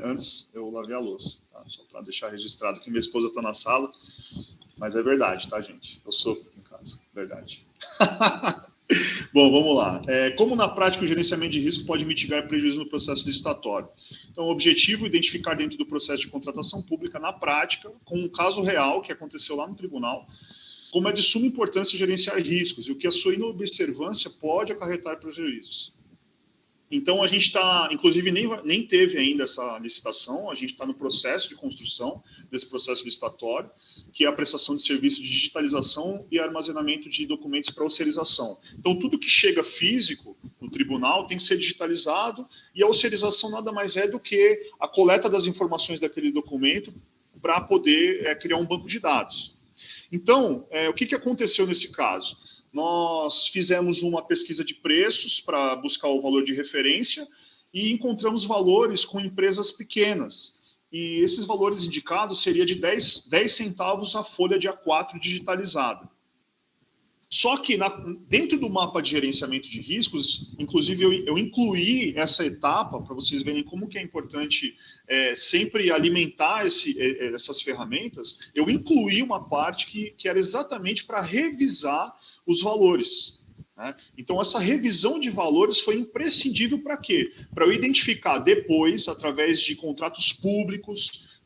antes eu lavei a louça, tá? Só para deixar registrado que minha esposa está na sala, mas é verdade, tá, gente? Eu sofro aqui em casa, verdade. Bom, vamos lá. Como na prática o gerenciamento de risco pode mitigar prejuízo no processo licitatório? Então, o objetivo é identificar dentro do processo de contratação pública, na prática, com um caso real que aconteceu lá no tribunal, como é de suma importância gerenciar riscos e o que a sua inobservância pode acarretar prejuízos. Então, a gente está, inclusive, nem teve ainda essa licitação, a gente está no processo de construção desse processo licitatório, que é a prestação de serviços de digitalização e armazenamento de documentos para osserização. Então, tudo que chega físico no tribunal tem que ser digitalizado, e a osserização nada mais é do que a coleta das informações daquele documento para poder criar um banco de dados. Então, o que aconteceu nesse caso? Nós fizemos uma pesquisa de preços para buscar o valor de referência e encontramos valores com empresas pequenas. E esses valores indicados seria de 10 centavos a folha de A4 digitalizada. Só que dentro do mapa de gerenciamento de riscos, inclusive eu incluí essa etapa para vocês verem como que é importante sempre alimentar essas ferramentas. Eu incluí uma parte que era exatamente para revisar os valores, né? Então, essa revisão de valores foi imprescindível para quê? Para eu identificar depois, através de contratos públicos,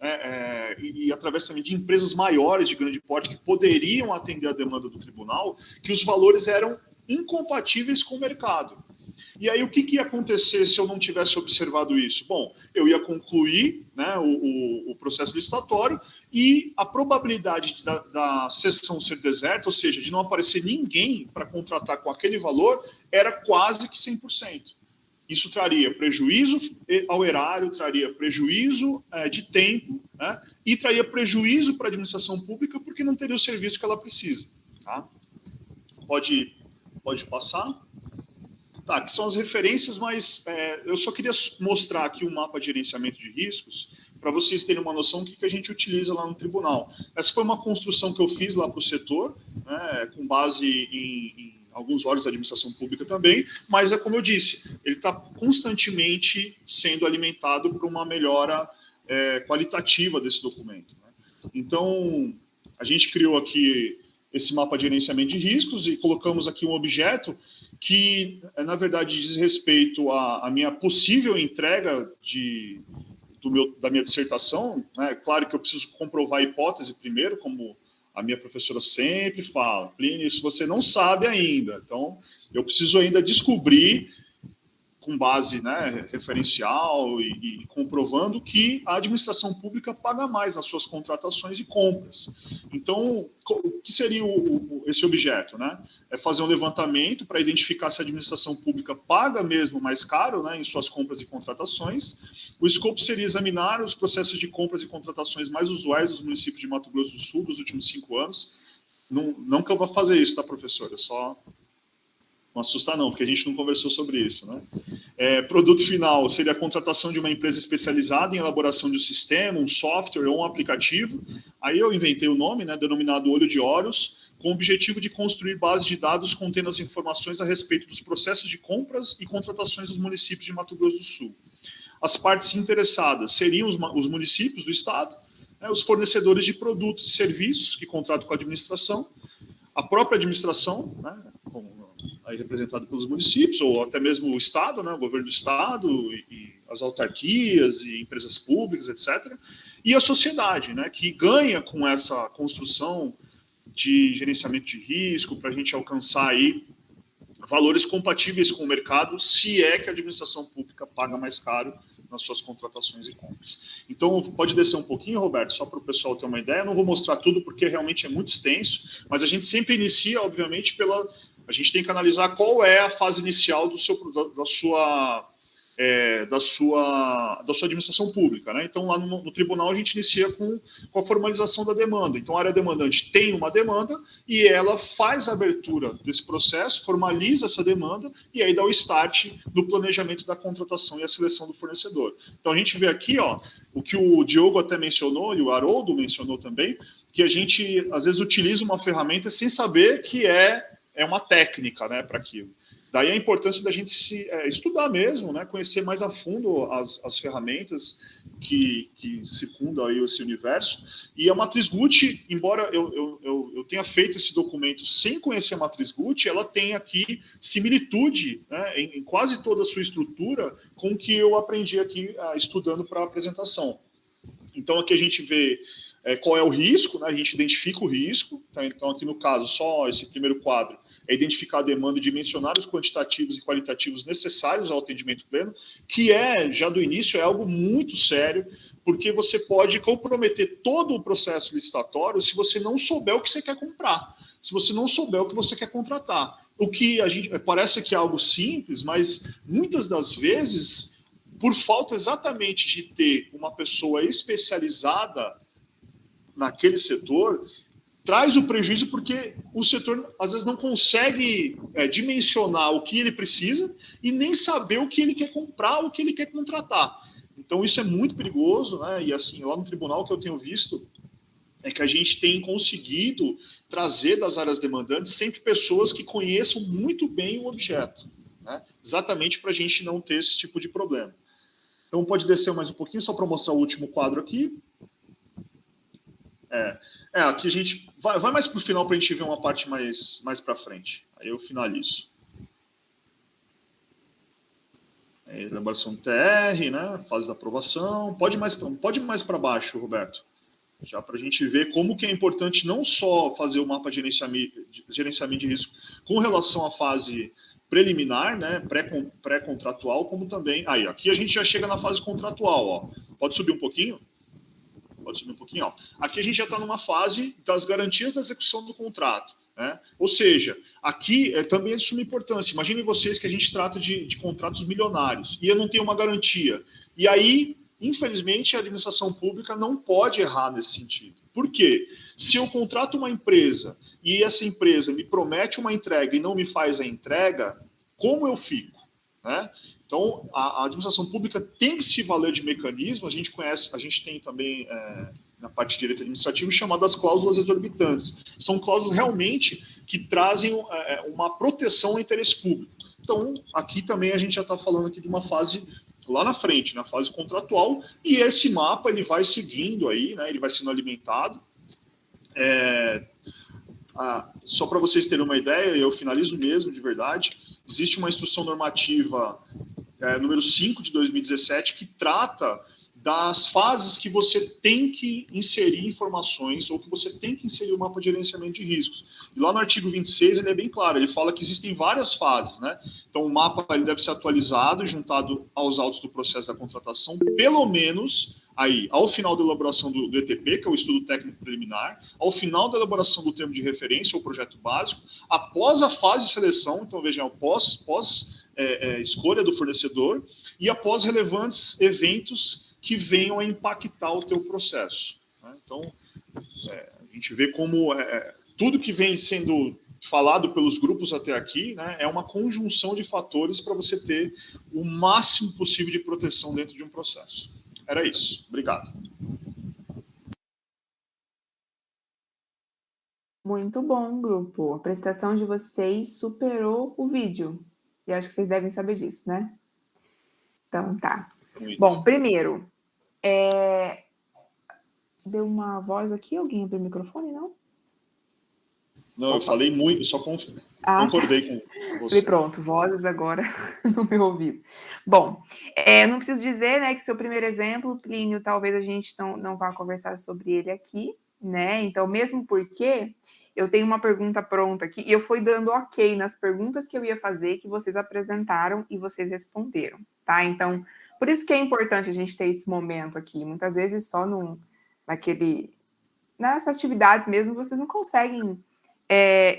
e através também de empresas maiores de grande porte que poderiam atender a demanda do tribunal, que os valores eram incompatíveis com o mercado. E aí, o que ia acontecer se eu não tivesse observado isso? Bom, eu ia concluir, né, o processo licitatório, e a probabilidade da sessão ser deserta, ou seja, de não aparecer ninguém para contratar com aquele valor, era quase que 100%. Isso traria prejuízo ao erário, traria prejuízo de tempo, né, e traria prejuízo para a administração pública, porque não teria o serviço que ela precisa. Tá? Pode passar. Tá, que são as referências, mas eu só queria mostrar aqui um mapa de gerenciamento de riscos para vocês terem uma noção do que a gente utiliza lá no tribunal. Essa foi uma construção que eu fiz lá para o setor, né, com base em alguns órgãos da administração pública também, mas como eu disse, ele está constantemente sendo alimentado por uma melhora qualitativa desse documento, né? Então, a gente criou aqui esse mapa de gerenciamento de riscos e colocamos aqui um objeto que, na verdade, diz respeito à minha possível entrega da minha dissertação, né? Claro que eu preciso comprovar a hipótese primeiro, como a minha professora sempre fala, Plínio, isso você não sabe ainda, então eu preciso ainda descobrir com base, né, referencial e comprovando que a administração pública paga mais nas suas contratações e compras. Então, o que seria esse objeto, né? É fazer um levantamento para identificar se a administração pública paga mesmo mais caro, né, em suas compras e contratações. O escopo seria examinar os processos de compras e contratações mais usuais dos municípios de Mato Grosso do Sul dos últimos 5 anos. Não que eu vá fazer isso, tá, professor? É só... Não assustar não, porque a gente não conversou sobre isso, né? Produto final seria a contratação de uma empresa especializada em elaboração de um sistema, um software ou um aplicativo. Aí eu inventei o nome, né, denominado Olho de Horus, com o objetivo de construir bases de dados contendo as informações a respeito dos processos de compras e contratações dos municípios de Mato Grosso do Sul. As partes interessadas seriam os municípios do estado, né, os fornecedores de produtos e serviços que contratam com a administração, a própria administração, né, aí representado pelos municípios, ou até mesmo o Estado, né, o governo do Estado, e as autarquias, e empresas públicas, etc. E a sociedade, né, que ganha com essa construção de gerenciamento de risco, para a gente alcançar aí valores compatíveis com o mercado, se é que a administração pública paga mais caro nas suas contratações e compras. Então, pode descer um pouquinho, Roberto, só para o pessoal ter uma ideia. Eu não vou mostrar tudo, porque realmente é muito extenso, mas a gente sempre inicia, obviamente, a gente tem que analisar qual é a fase inicial da sua administração pública, né? Então, lá no tribunal, a gente inicia com a formalização da demanda. Então, a área demandante tem uma demanda e ela faz a abertura desse processo, formaliza essa demanda e aí dá o start no planejamento da contratação e a seleção do fornecedor. Então, a gente vê aqui, ó, o que o Diogo até mencionou e o Haroldo mencionou também, que a gente, às vezes, utiliza uma ferramenta sem saber que é uma técnica, né, para aquilo. Daí a importância da gente estudar mesmo, né, conhecer mais a fundo as ferramentas que circundam aí esse universo. E a matriz Gucci, embora eu tenha feito esse documento sem conhecer a matriz Gucci, ela tem aqui similitude, né, em quase toda a sua estrutura com o que eu aprendi aqui estudando para a apresentação. Então aqui a gente vê qual é o risco, né, a gente identifica o risco, tá? Então aqui no caso só esse primeiro quadro é identificar a demanda e dimensionar os quantitativos e qualitativos necessários ao atendimento pleno, que já do início é algo muito sério, porque você pode comprometer todo o processo licitatório se você não souber o que você quer comprar, se você não souber o que você quer contratar. O que a gente parece que é algo simples, mas muitas das vezes, por falta exatamente de ter uma pessoa especializada naquele setor, traz o prejuízo porque o setor, às vezes, não consegue dimensionar o que ele precisa e nem saber o que ele quer comprar, o que ele quer contratar. Então, isso é muito perigoso, né? E, assim, lá no tribunal, o que eu tenho visto é que a gente tem conseguido trazer das áreas demandantes sempre pessoas que conheçam muito bem o objeto, né? Exatamente para a gente não ter esse tipo de problema. Então, pode descer mais um pouquinho, só para mostrar o último quadro aqui. Aqui a gente vai mais para o final para a gente ver uma parte mais para frente. Aí eu finalizo. Elaboração do TR, né? Fase da aprovação. Pode ir mais para baixo, Roberto. Já para a gente ver como que é importante não só fazer o mapa de gerenciamento de risco com relação à fase preliminar, né? Pré-contratual, como também... Aí, aqui a gente já chega na fase contratual. Ó. Pode subir um pouquinho? Pode subir um pouquinho, ó. Aqui a gente já está numa fase das garantias da execução do contrato, né? Ou seja, aqui também é de suma importância. Imaginem vocês que a gente trata de contratos milionários e eu não tenho uma garantia. E aí, infelizmente, a administração pública não pode errar nesse sentido. Por quê? Se eu contrato uma empresa e essa empresa me promete uma entrega e não me faz a entrega, como eu fico, né? Então, a administração pública tem que se valer de mecanismos. A gente tem também, na parte de direito administrativo, chamadas cláusulas exorbitantes. São cláusulas realmente que trazem uma proteção ao interesse público. Então, aqui também a gente já está falando aqui de uma fase lá na frente, na fase contratual, e esse mapa ele vai seguindo aí, né, ele vai sendo alimentado. Só para vocês terem uma ideia, eu finalizo mesmo, de verdade, existe uma instrução normativa número 5 de 2017 que trata das fases que você tem que inserir informações ou que você tem que inserir o mapa de gerenciamento de riscos. E lá no artigo 26 ele é bem claro, ele fala que existem várias fases, né? Então o mapa ele deve ser atualizado e juntado aos autos do processo da contratação, pelo menos aí, ao final da elaboração do ETP, que é o estudo técnico preliminar, ao final da elaboração do termo de referência ou projeto básico, após a fase de seleção, então vejam, após escolha do fornecedor e após relevantes eventos que venham a impactar o teu processo. Né? Então, a gente vê como tudo que vem sendo falado pelos grupos até aqui, né, é uma conjunção de fatores para você ter o máximo possível de proteção dentro de um processo. Era isso. Obrigado. Muito bom, grupo. A apresentação de vocês superou o vídeo. E acho que vocês devem saber disso, né? Então, tá. Bom, primeiro, deu uma voz aqui? Alguém abriu o microfone, não? Não, eu falei muito, só concordei com você. Falei, pronto, vozes agora no meu ouvido. Bom, não preciso dizer, né, que seu primeiro exemplo, Plínio, talvez a gente não vá conversar sobre ele aqui, né? Então, mesmo porque eu tenho uma pergunta pronta aqui, e eu fui dando ok nas perguntas que eu ia fazer, que vocês apresentaram e vocês responderam, tá? Então, por isso que é importante a gente ter esse momento aqui. Muitas vezes só nessas atividades mesmo, vocês não conseguem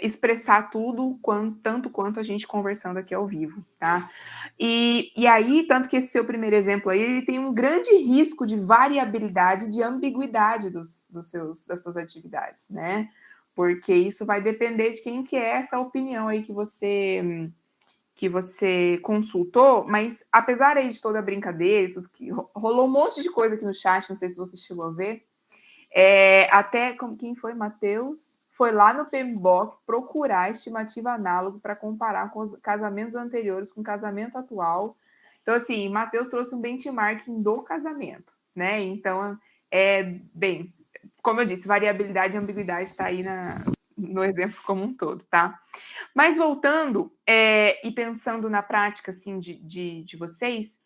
expressar tudo tanto quanto a gente conversando aqui ao vivo, tá? E aí, tanto que esse seu primeiro exemplo aí, ele tem um grande risco de variabilidade, de ambiguidade das suas atividades, né? Porque isso vai depender de quem que é essa opinião aí que você consultou, mas apesar aí de toda a brincadeira, tudo que rolou um monte de coisa aqui no chat, não sei se você chegou a ver, até quem foi, Matheus, foi lá no PMBOK procurar a estimativa análoga para comparar com os casamentos anteriores com o casamento atual. Então, assim, Matheus trouxe um benchmarking do casamento, né? Então, bem, como eu disse, variabilidade e ambiguidade está aí no exemplo como um todo, tá? Mas voltando e pensando na prática, assim, de vocês,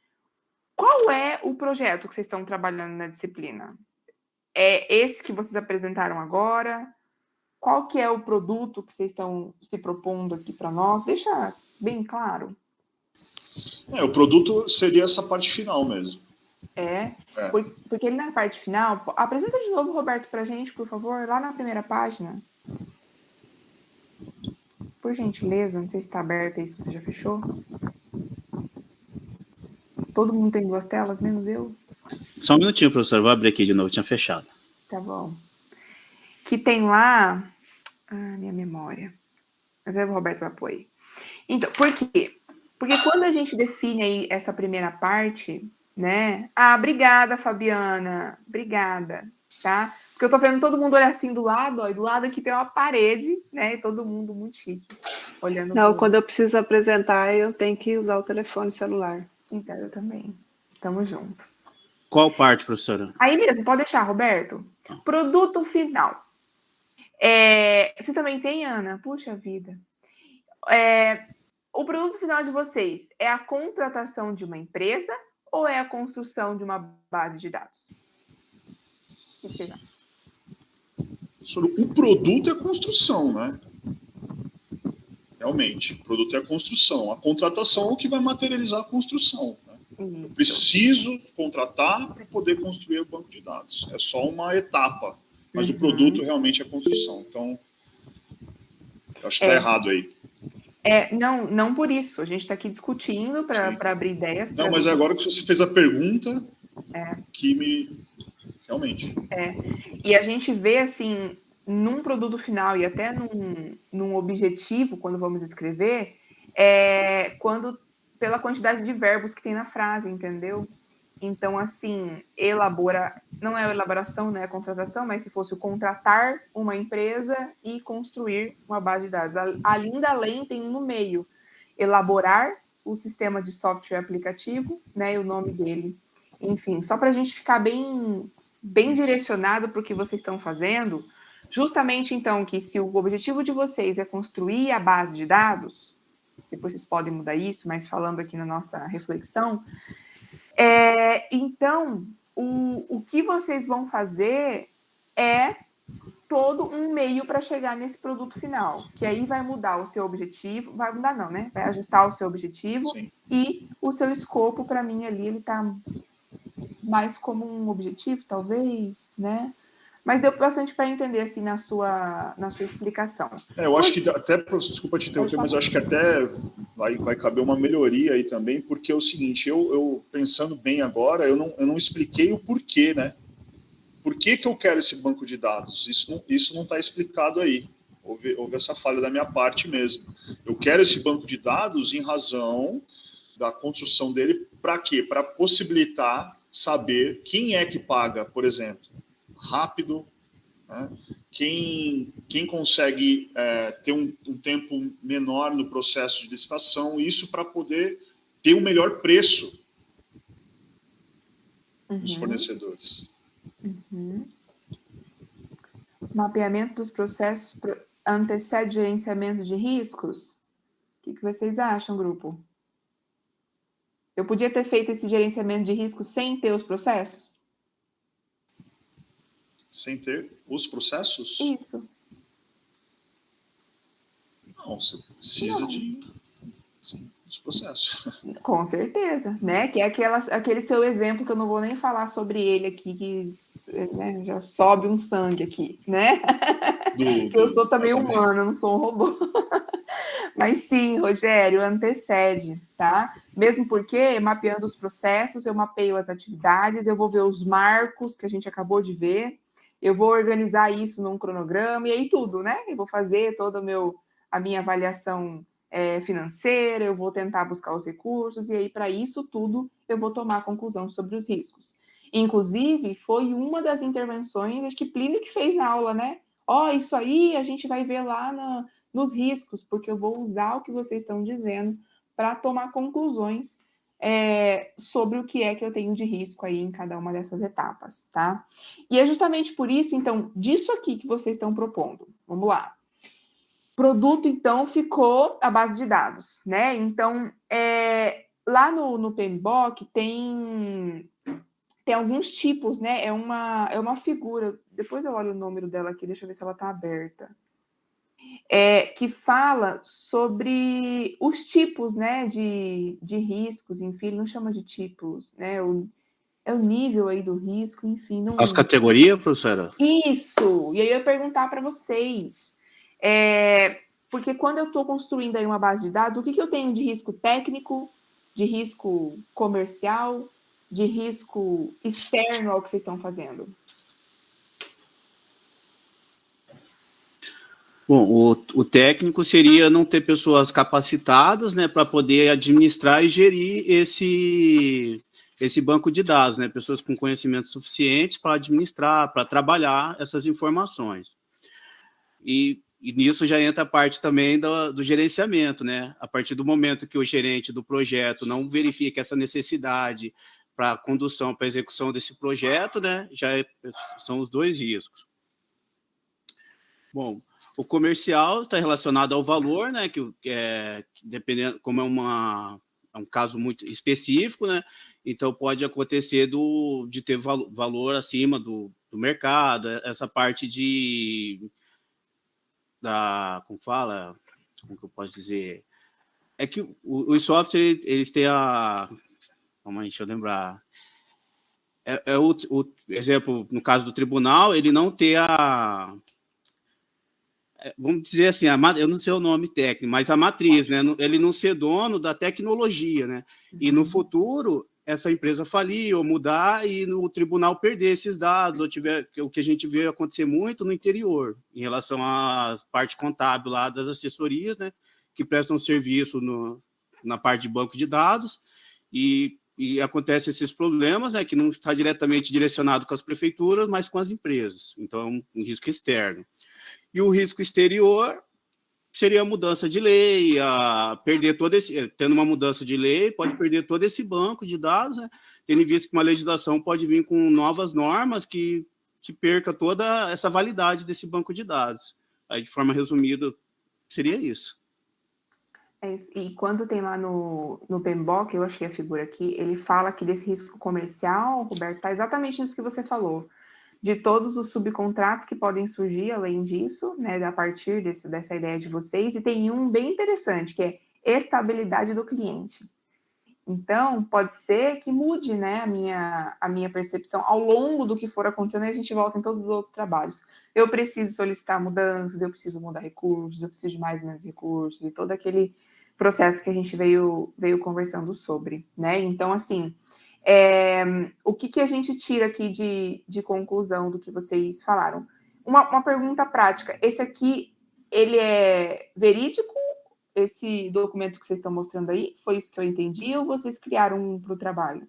qual é o projeto que vocês estão trabalhando na disciplina? É esse que vocês apresentaram agora? Qual que é o produto que vocês estão se propondo aqui para nós? Deixa bem claro. O produto seria essa parte final mesmo. Porque ele na parte final... Apresenta de novo, Roberto, para a gente, por favor, lá na primeira página. Por gentileza, não sei se está aberto aí, se você já fechou. Todo mundo tem 2 telas, menos eu? Só um minutinho, professor, vou abrir aqui de novo, tinha fechado. Tá bom. Que tem lá... minha memória. Mas aí o Roberto vai pôr aí. Então, por quê? Porque quando a gente define aí essa primeira parte, né? Obrigada, Fabiana. Obrigada, tá? Porque eu tô vendo todo mundo olhar assim do lado, ó, e do lado aqui tem uma parede, né? E todo mundo muito chique. Olhando. Não, quando eu preciso apresentar, eu tenho que usar o telefone celular. Então, eu também. Tamo junto. Qual parte, professora? Aí mesmo, pode deixar, Roberto. Produto final. Você também tem, Ana? Puxa vida. O produto final de vocês é a contratação de uma empresa ou é a construção de uma base de dados? O que vocês acham? O produto é a construção, né? Realmente, o produto é a construção. A contratação é o que vai materializar a construção. Né? Eu preciso contratar para poder construir o banco de dados. É só uma etapa. Mas o produto realmente é a construção. Então, eu acho que está errado aí. Não por isso. A gente está aqui discutindo para abrir ideias. Não, mas agora que você fez a pergunta, que me... Realmente. E a gente vê, assim, num produto final e até num objetivo, quando vamos escrever, pela quantidade de verbos que tem na frase, entendeu? Então, assim, não é a elaboração, não é a contratação, mas se fosse o contratar uma empresa e construir uma base de dados. Ainda além, tem um no meio, elaborar o sistema de software aplicativo, né, e o nome dele. Enfim, só para a gente ficar bem direcionado para o que vocês estão fazendo, justamente, então, que se o objetivo de vocês é construir a base de dados, depois vocês podem mudar isso, mas falando aqui na nossa reflexão, então, o que vocês vão fazer é todo um meio para chegar nesse produto final, que aí vai mudar o seu objetivo, vai mudar não, né? Vai ajustar o seu objetivo. Sim. E o seu escopo, para mim, ali, ele está mais como um objetivo, talvez, né? Mas deu bastante para entender, assim, na sua explicação. Eu acho que até, desculpa te interromper, mas eu acho que até vai caber uma melhoria aí também, porque é o seguinte, eu pensando bem agora, eu não expliquei o porquê, né? Por que eu quero esse banco de dados? Isso não está explicado aí. Houve essa falha da minha parte mesmo. Eu quero esse banco de dados em razão da construção dele, para quê? Para possibilitar saber quem é que paga, por exemplo, rápido, né? Quem consegue ter um tempo menor no processo de licitação, isso para poder ter o melhor preço dos fornecedores. Uhum. Mapeamento dos processos antecede gerenciamento de riscos? O que vocês acham, grupo? Eu podia ter feito esse gerenciamento de riscos sem ter os processos? Sem ter os processos? Isso. Não, você precisa de... Sim, os processos. Com certeza, né? Que é aquele seu exemplo que eu não vou nem falar sobre ele aqui, que né, já sobe um sangue aqui, né? Que eu sou também humana, não sou um robô. Mas sim, Rogério, antecede, tá? Mesmo porque, mapeando os processos, eu mapeio as atividades, eu vou ver os marcos que a gente acabou de ver, eu vou organizar isso num cronograma, e aí tudo, né? Eu vou fazer toda a minha avaliação financeira, eu vou tentar buscar os recursos, e aí, para isso tudo, eu vou tomar a conclusão sobre os riscos. Inclusive, foi uma das intervenções, acho que Plínio que fez na aula, né? Isso aí a gente vai ver lá nos riscos, porque eu vou usar o que vocês estão dizendo para tomar conclusões sobre o que é que eu tenho de risco aí em cada uma dessas etapas, tá? E é justamente por isso, então, disso aqui que vocês estão propondo. Vamos lá. Produto, então, ficou a base de dados, né? Então, lá no PMBOK tem alguns tipos, né? É uma figura, depois eu olho o número dela aqui, deixa eu ver se ela está aberta, que fala sobre os tipos, né, de riscos, enfim, ele não chama de tipos, né? É o nível aí do risco, enfim. Não... As categorias, professora? Isso! E aí eu ia perguntar para vocês, porque quando eu estou construindo aí uma base de dados, o que eu tenho de risco técnico, de risco comercial, de risco externo ao que vocês estão fazendo? Bom, o técnico seria não ter pessoas capacitadas, né, para poder administrar e gerir esse banco de dados, né, pessoas com conhecimento suficiente para administrar, para trabalhar essas informações. E nisso já entra a parte também do gerenciamento, né? A partir do momento que o gerente do projeto não verifica essa necessidade para a condução, para a execução desse projeto, né, são os dois riscos. Bom, o comercial está relacionado ao valor, né, que dependendo, como é um caso muito específico, né, então pode acontecer de ter valor acima do mercado, essa parte como que eu posso dizer? É que os softwares, eles têm Calma aí, deixa eu lembrar. O exemplo, no caso do tribunal, ele não tem vamos dizer assim, eu não sei o nome técnico, mas a matriz, né? Ele não ser dono da tecnologia, né? E no futuro, essa empresa falir ou mudar e no tribunal perder esses dados, o que a gente vê acontecer muito no interior, em relação à parte contábil lá das assessorias, né? Que prestam serviço na parte de banco de dados, e acontecem esses problemas, né? Que não está diretamente direcionado com as prefeituras, mas com as empresas. Então, é um risco externo. E o risco exterior seria a mudança de lei, tendo uma mudança de lei, pode perder todo esse banco de dados, né? Tendo em vista que uma legislação pode vir com novas normas que perca toda essa validade desse banco de dados. Aí, de forma resumida, seria isso. É isso. E quando tem lá no PMBOK, eu achei a figura aqui, ele fala que desse risco comercial, Roberto, está exatamente isso que você falou, de todos os subcontratos que podem surgir além disso, né, a partir dessa ideia de vocês, e tem um bem interessante, que é estabilidade do cliente. Então, pode ser que mude, né, a minha percepção ao longo do que for acontecendo, e a gente volta em todos os outros trabalhos. Eu preciso solicitar mudanças, eu preciso mudar recursos, eu preciso de mais ou menos recursos, e todo aquele processo que a gente veio conversando sobre, né? Então, assim, o que a gente tira aqui de conclusão do que vocês falaram? Uma pergunta prática. Esse aqui, ele é verídico? Esse documento que vocês estão mostrando aí? Foi isso que eu entendi? Ou vocês criaram para o trabalho?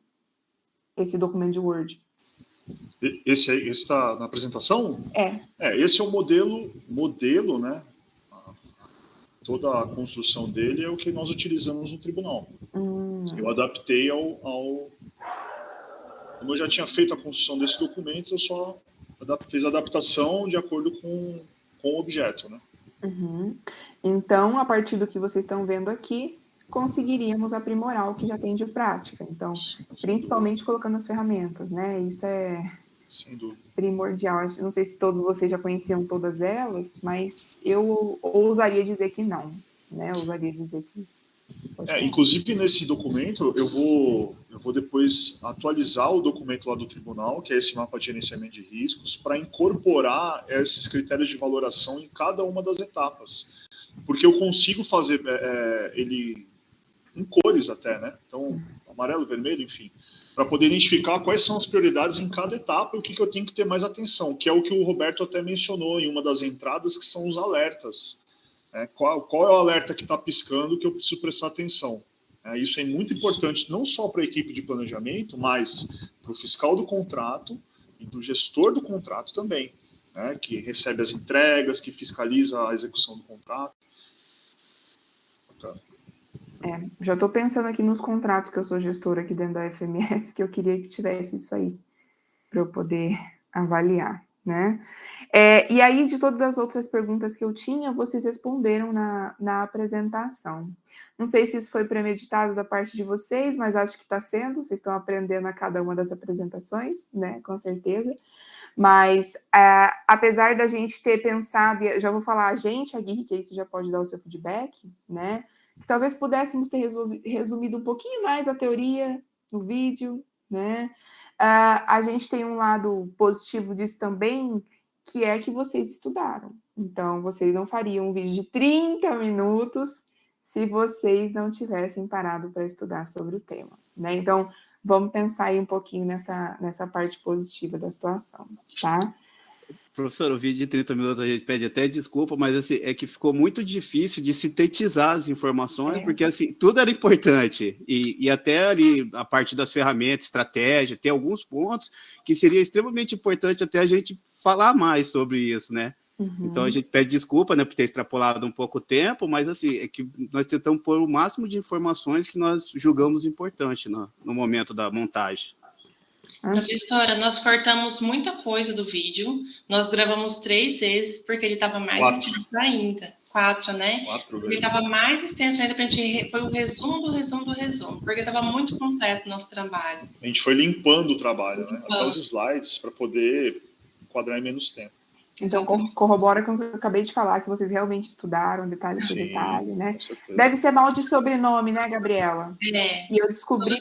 Esse documento de Word? Esse está na apresentação? Esse é o modelo, né? Toda a construção dele é o que nós utilizamos no tribunal. Eu adaptei como eu já tinha feito a construção desse documento, eu só fiz a adaptação de acordo com o objeto, né? Uhum. Então, a partir do que vocês estão vendo aqui, conseguiríamos aprimorar o que já tem de prática. Então, principalmente colocando as ferramentas, né? Isso é primordial. Não sei se todos vocês já conheciam todas elas, mas eu ousaria dizer que não, né? Eu ousaria dizer que... Inclusive, nesse documento, eu vou depois atualizar o documento lá do tribunal, que é esse mapa de gerenciamento de riscos, para incorporar esses critérios de valoração em cada uma das etapas. Porque eu consigo fazer ele em cores até, né? Então, amarelo, vermelho, enfim, para poder identificar quais são as prioridades em cada etapa e o que eu tenho que ter mais atenção, que é o que o Roberto até mencionou em uma das entradas, que são os alertas. Qual é o alerta que está piscando que eu preciso prestar atenção? Isso é muito importante, não só para a equipe de planejamento, mas para o fiscal do contrato e do gestor do contrato também, né, que recebe as entregas, que fiscaliza a execução do contrato. Já estou pensando aqui nos contratos, que eu sou gestora aqui dentro da FMS, que eu queria que tivesse isso aí, para eu poder avaliar, né? E aí, de todas as outras perguntas que eu tinha, vocês responderam na apresentação. Não sei se isso foi premeditado da parte de vocês, mas acho que está sendo, vocês estão aprendendo a cada uma das apresentações, né? Com certeza. Mas, apesar da gente ter pensado, e já vou falar a gente, a Gui, que aí você já pode dar o seu feedback, né? Que talvez pudéssemos ter resumido um pouquinho mais a teoria no vídeo, né? A gente tem um lado positivo disso também, que é que vocês estudaram. Então, vocês não fariam um vídeo de 30 minutos se vocês não tivessem parado para estudar sobre o tema, né? Então, vamos pensar aí um pouquinho nessa parte positiva da situação, tá? Professor, o vídeo de 30 minutos a gente pede até desculpa, mas assim, é que ficou muito difícil de sintetizar as informações, porque assim, tudo era importante, e até ali a parte das ferramentas, estratégia, tem alguns pontos que seria extremamente importante até a gente falar mais sobre isso, né? Então a gente pede desculpa, né, por ter extrapolado um pouco o tempo, mas assim, é que nós tentamos pôr o máximo de informações que nós julgamos importante no momento da montagem. Professora, nós cortamos muita coisa do vídeo, nós gravamos 3 vezes, porque ele estava mais extenso ainda. 4, né? 4 vezes. Ele estava mais extenso ainda, para a gente, foi o resumo do resumo do resumo, porque estava muito completo o nosso trabalho. A gente foi limpando o trabalho, né? Até os slides, para poder enquadrar em menos tempo. Então, corrobora com o que eu acabei de falar, que vocês realmente estudaram, detalhe por detalhe, né? Deve ser mal de sobrenome, né, Gabriela? E eu descobri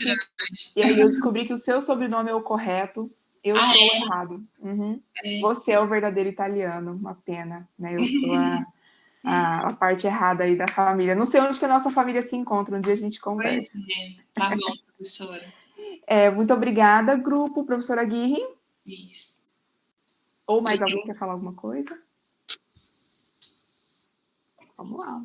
que o seu sobrenome é o correto, eu sou o errado. Você é o verdadeiro italiano, uma pena, né? Eu sou a parte errada aí da família. Não sei onde que a nossa família se encontra, um dia a gente conversa. Pois é, tá bom, professora. Muito obrigada, grupo, professora Aguirre. Isso. Ou mais alguém quer falar alguma coisa? Vamos lá.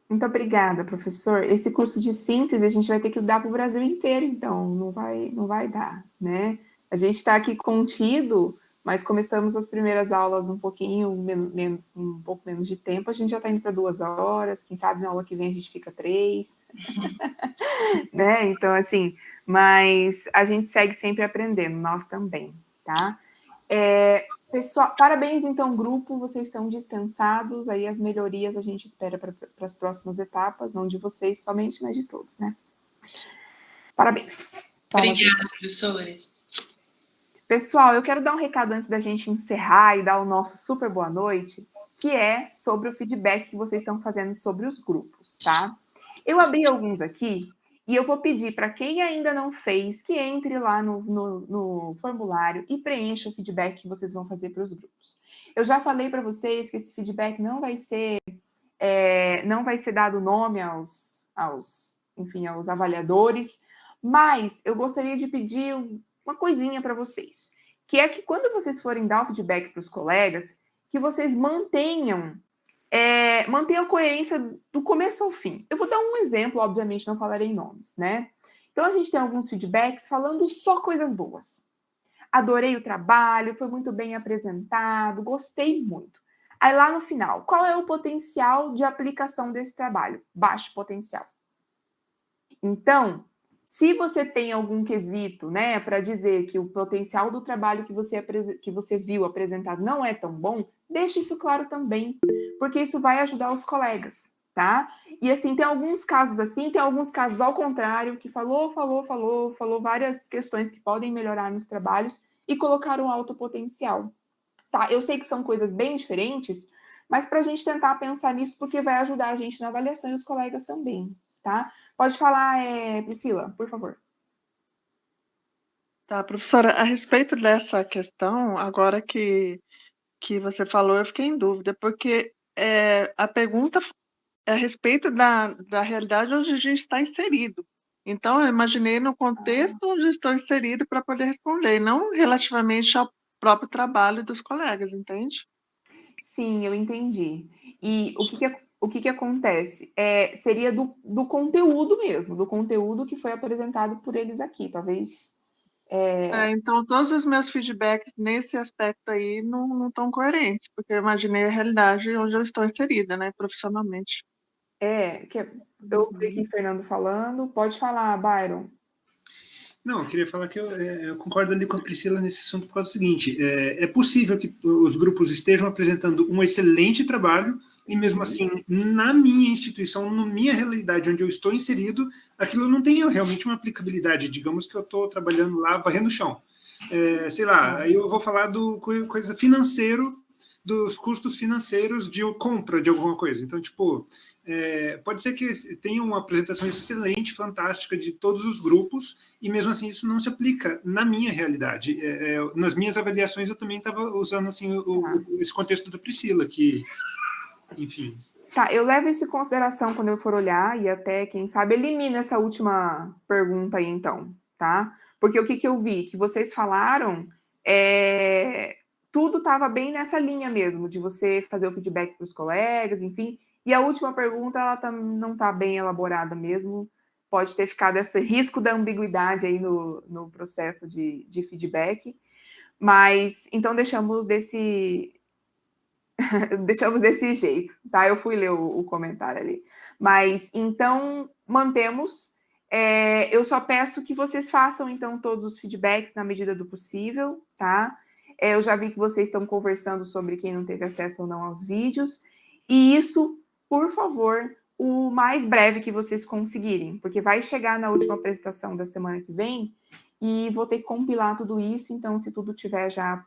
Muito obrigada, professor. Esse curso de síntese a gente vai ter que dar para o Brasil inteiro, então, não vai dar, né? A gente está aqui contido, mas começamos as primeiras aulas um pouco menos de tempo, a gente já está indo para 2 horas, quem sabe na aula que vem a gente fica 3, né? Então, assim, mas a gente segue sempre aprendendo, nós também, tá? Pessoal, parabéns, então, grupo, vocês estão dispensados, aí as melhorias a gente espera para as próximas etapas, não de vocês somente, mas de todos, né? Parabéns. Obrigada, professores. Pessoal, eu quero dar um recado antes da gente encerrar e dar o nosso super boa noite, que é sobre o feedback que vocês estão fazendo sobre os grupos, tá? Eu abri alguns aqui, e eu vou pedir para quem ainda não fez, que entre lá no formulário e preencha o feedback que vocês vão fazer para os grupos. Eu já falei para vocês que esse feedback não vai ser dado nome aos avaliadores, mas eu gostaria de pedir uma coisinha para vocês, que é que quando vocês forem dar o feedback para os colegas, que vocês mantenham a coerência do começo ao fim. Eu vou dar um exemplo, obviamente não falarei nomes, né? Então, a gente tem alguns feedbacks falando só coisas boas. Adorei o trabalho, foi muito bem apresentado, gostei muito. Aí, lá no final, qual é o potencial de aplicação desse trabalho? Baixo potencial. Então, se você tem algum quesito, né, para dizer que o potencial do trabalho que você viu apresentado não é tão bom, deixe isso claro também, porque isso vai ajudar os colegas, tá? E assim, tem alguns casos assim, tem alguns casos ao contrário, que falou várias questões que podem melhorar nos trabalhos e colocaram alto potencial, tá? Eu sei que são coisas bem diferentes, mas para a gente tentar pensar nisso, porque vai ajudar a gente na avaliação e os colegas também, tá? Pode falar, Priscila, por favor. Tá, professora, a respeito dessa questão, agora que você falou, eu fiquei em dúvida, porque a pergunta é a respeito da realidade onde a gente está inserido. Então, eu imaginei no contexto onde estou inserido para poder responder, não relativamente ao próprio trabalho dos colegas, entende? Sim, eu entendi. E o que acontece? Seria do conteúdo mesmo, do conteúdo que foi apresentado por eles aqui, talvez... Então, todos os meus feedbacks nesse aspecto aí não estão coerentes, porque eu imaginei a realidade onde eu estou inserida, né, profissionalmente. Eu vi aqui Fernando falando. Pode falar, Byron. Não, eu queria falar que eu concordo ali com a Priscila nesse assunto por causa do seguinte, é possível que os grupos estejam apresentando um excelente trabalho e mesmo assim, na minha instituição, na minha realidade onde eu estou inserido, aquilo não tem realmente uma aplicabilidade. Digamos que eu estou trabalhando lá varrendo o chão. Sei lá, aí eu vou falar do coisa financeiro, dos custos financeiros de compra de alguma coisa. Então, tipo, pode ser que tenha uma apresentação excelente, fantástica de todos os grupos, e mesmo assim isso não se aplica na minha realidade. Nas minhas avaliações eu também estava usando assim, esse contexto da Priscila, que, enfim... Tá, eu levo isso em consideração quando eu for olhar, e até, quem sabe, elimino essa última pergunta aí, então, tá? Porque o que eu vi? Que vocês falaram... tudo estava bem nessa linha mesmo, de você fazer o feedback para os colegas, enfim. E a última pergunta, ela não está bem elaborada mesmo. Pode ter ficado esse risco da ambiguidade aí no processo de feedback. Mas, então, deixamos desse jeito, tá? Eu fui ler o comentário ali. Mas, então, mantemos. Eu só peço que vocês façam, então, todos os feedbacks na medida do possível, tá? Eu já vi que vocês estão conversando sobre quem não teve acesso ou não aos vídeos. E isso, por favor, o mais breve que vocês conseguirem, porque vai chegar na última apresentação da semana que vem e vou ter que compilar tudo isso. Então, se tudo tiver já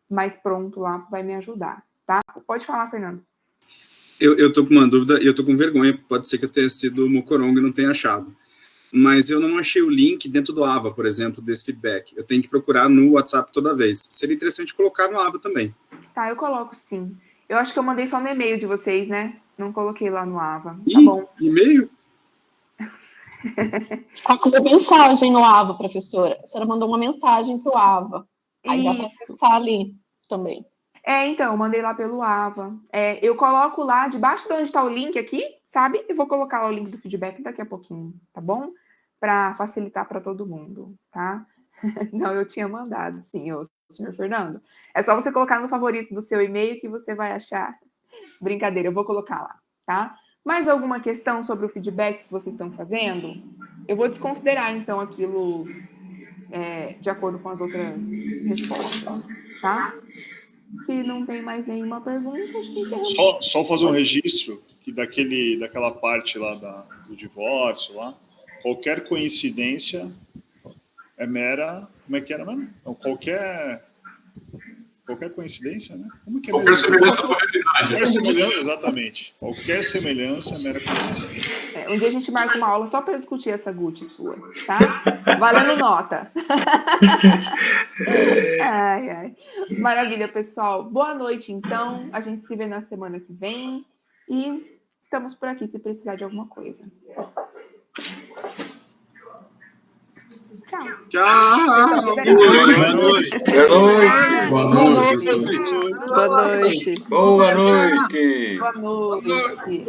mais pronto lá, vai me ajudar, tá? Pode falar, Fernando. Eu tô com uma dúvida e eu tô com vergonha. Pode ser que eu tenha sido mocorongo e não tenha achado. Mas eu não achei o link dentro do AVA, por exemplo, desse feedback. Eu tenho que procurar no WhatsApp toda vez. Seria interessante colocar no AVA também. Tá, eu coloco sim. Eu acho que eu mandei só no e-mail de vocês, né? Não coloquei lá no AVA. Tá bom. E-mail? Está com uma mensagem no AVA, professora. A senhora mandou uma mensagem para o AVA. Aí dá para acessar ali também. Então, eu mandei lá pelo AVA. Eu coloco lá, debaixo de onde está o link aqui, sabe? E vou colocar lá o link do feedback daqui a pouquinho, tá bom? Para facilitar para todo mundo, tá? Não, eu tinha mandado, sim, senhor Fernando. É só você colocar no favoritos do seu e-mail que você vai achar. Brincadeira, eu vou colocar lá, tá? Mais alguma questão sobre o feedback que vocês estão fazendo? Eu vou desconsiderar, então, aquilo de acordo com as outras respostas, tá? Se não tem mais nenhuma pergunta, acho que encerramos. Só fazer um registro que daquela parte lá do divórcio lá, qualquer coincidência é mera. Como é que era mesmo? Então, qualquer coincidência, né? Como que é qualquer semelhança com a realidade. Qualquer semelhança, exatamente. Qualquer semelhança é mera coincidência. Um dia a gente marca uma aula só para discutir essa Gucci sua, tá? Valendo nota. Ai. Maravilha, pessoal. Boa noite, então. A gente se vê na semana que vem. E estamos por aqui se precisar de alguma coisa. Tchau. Tchau. Boa noite. Boa noite. Boa noite. Boa noite. Boa noite.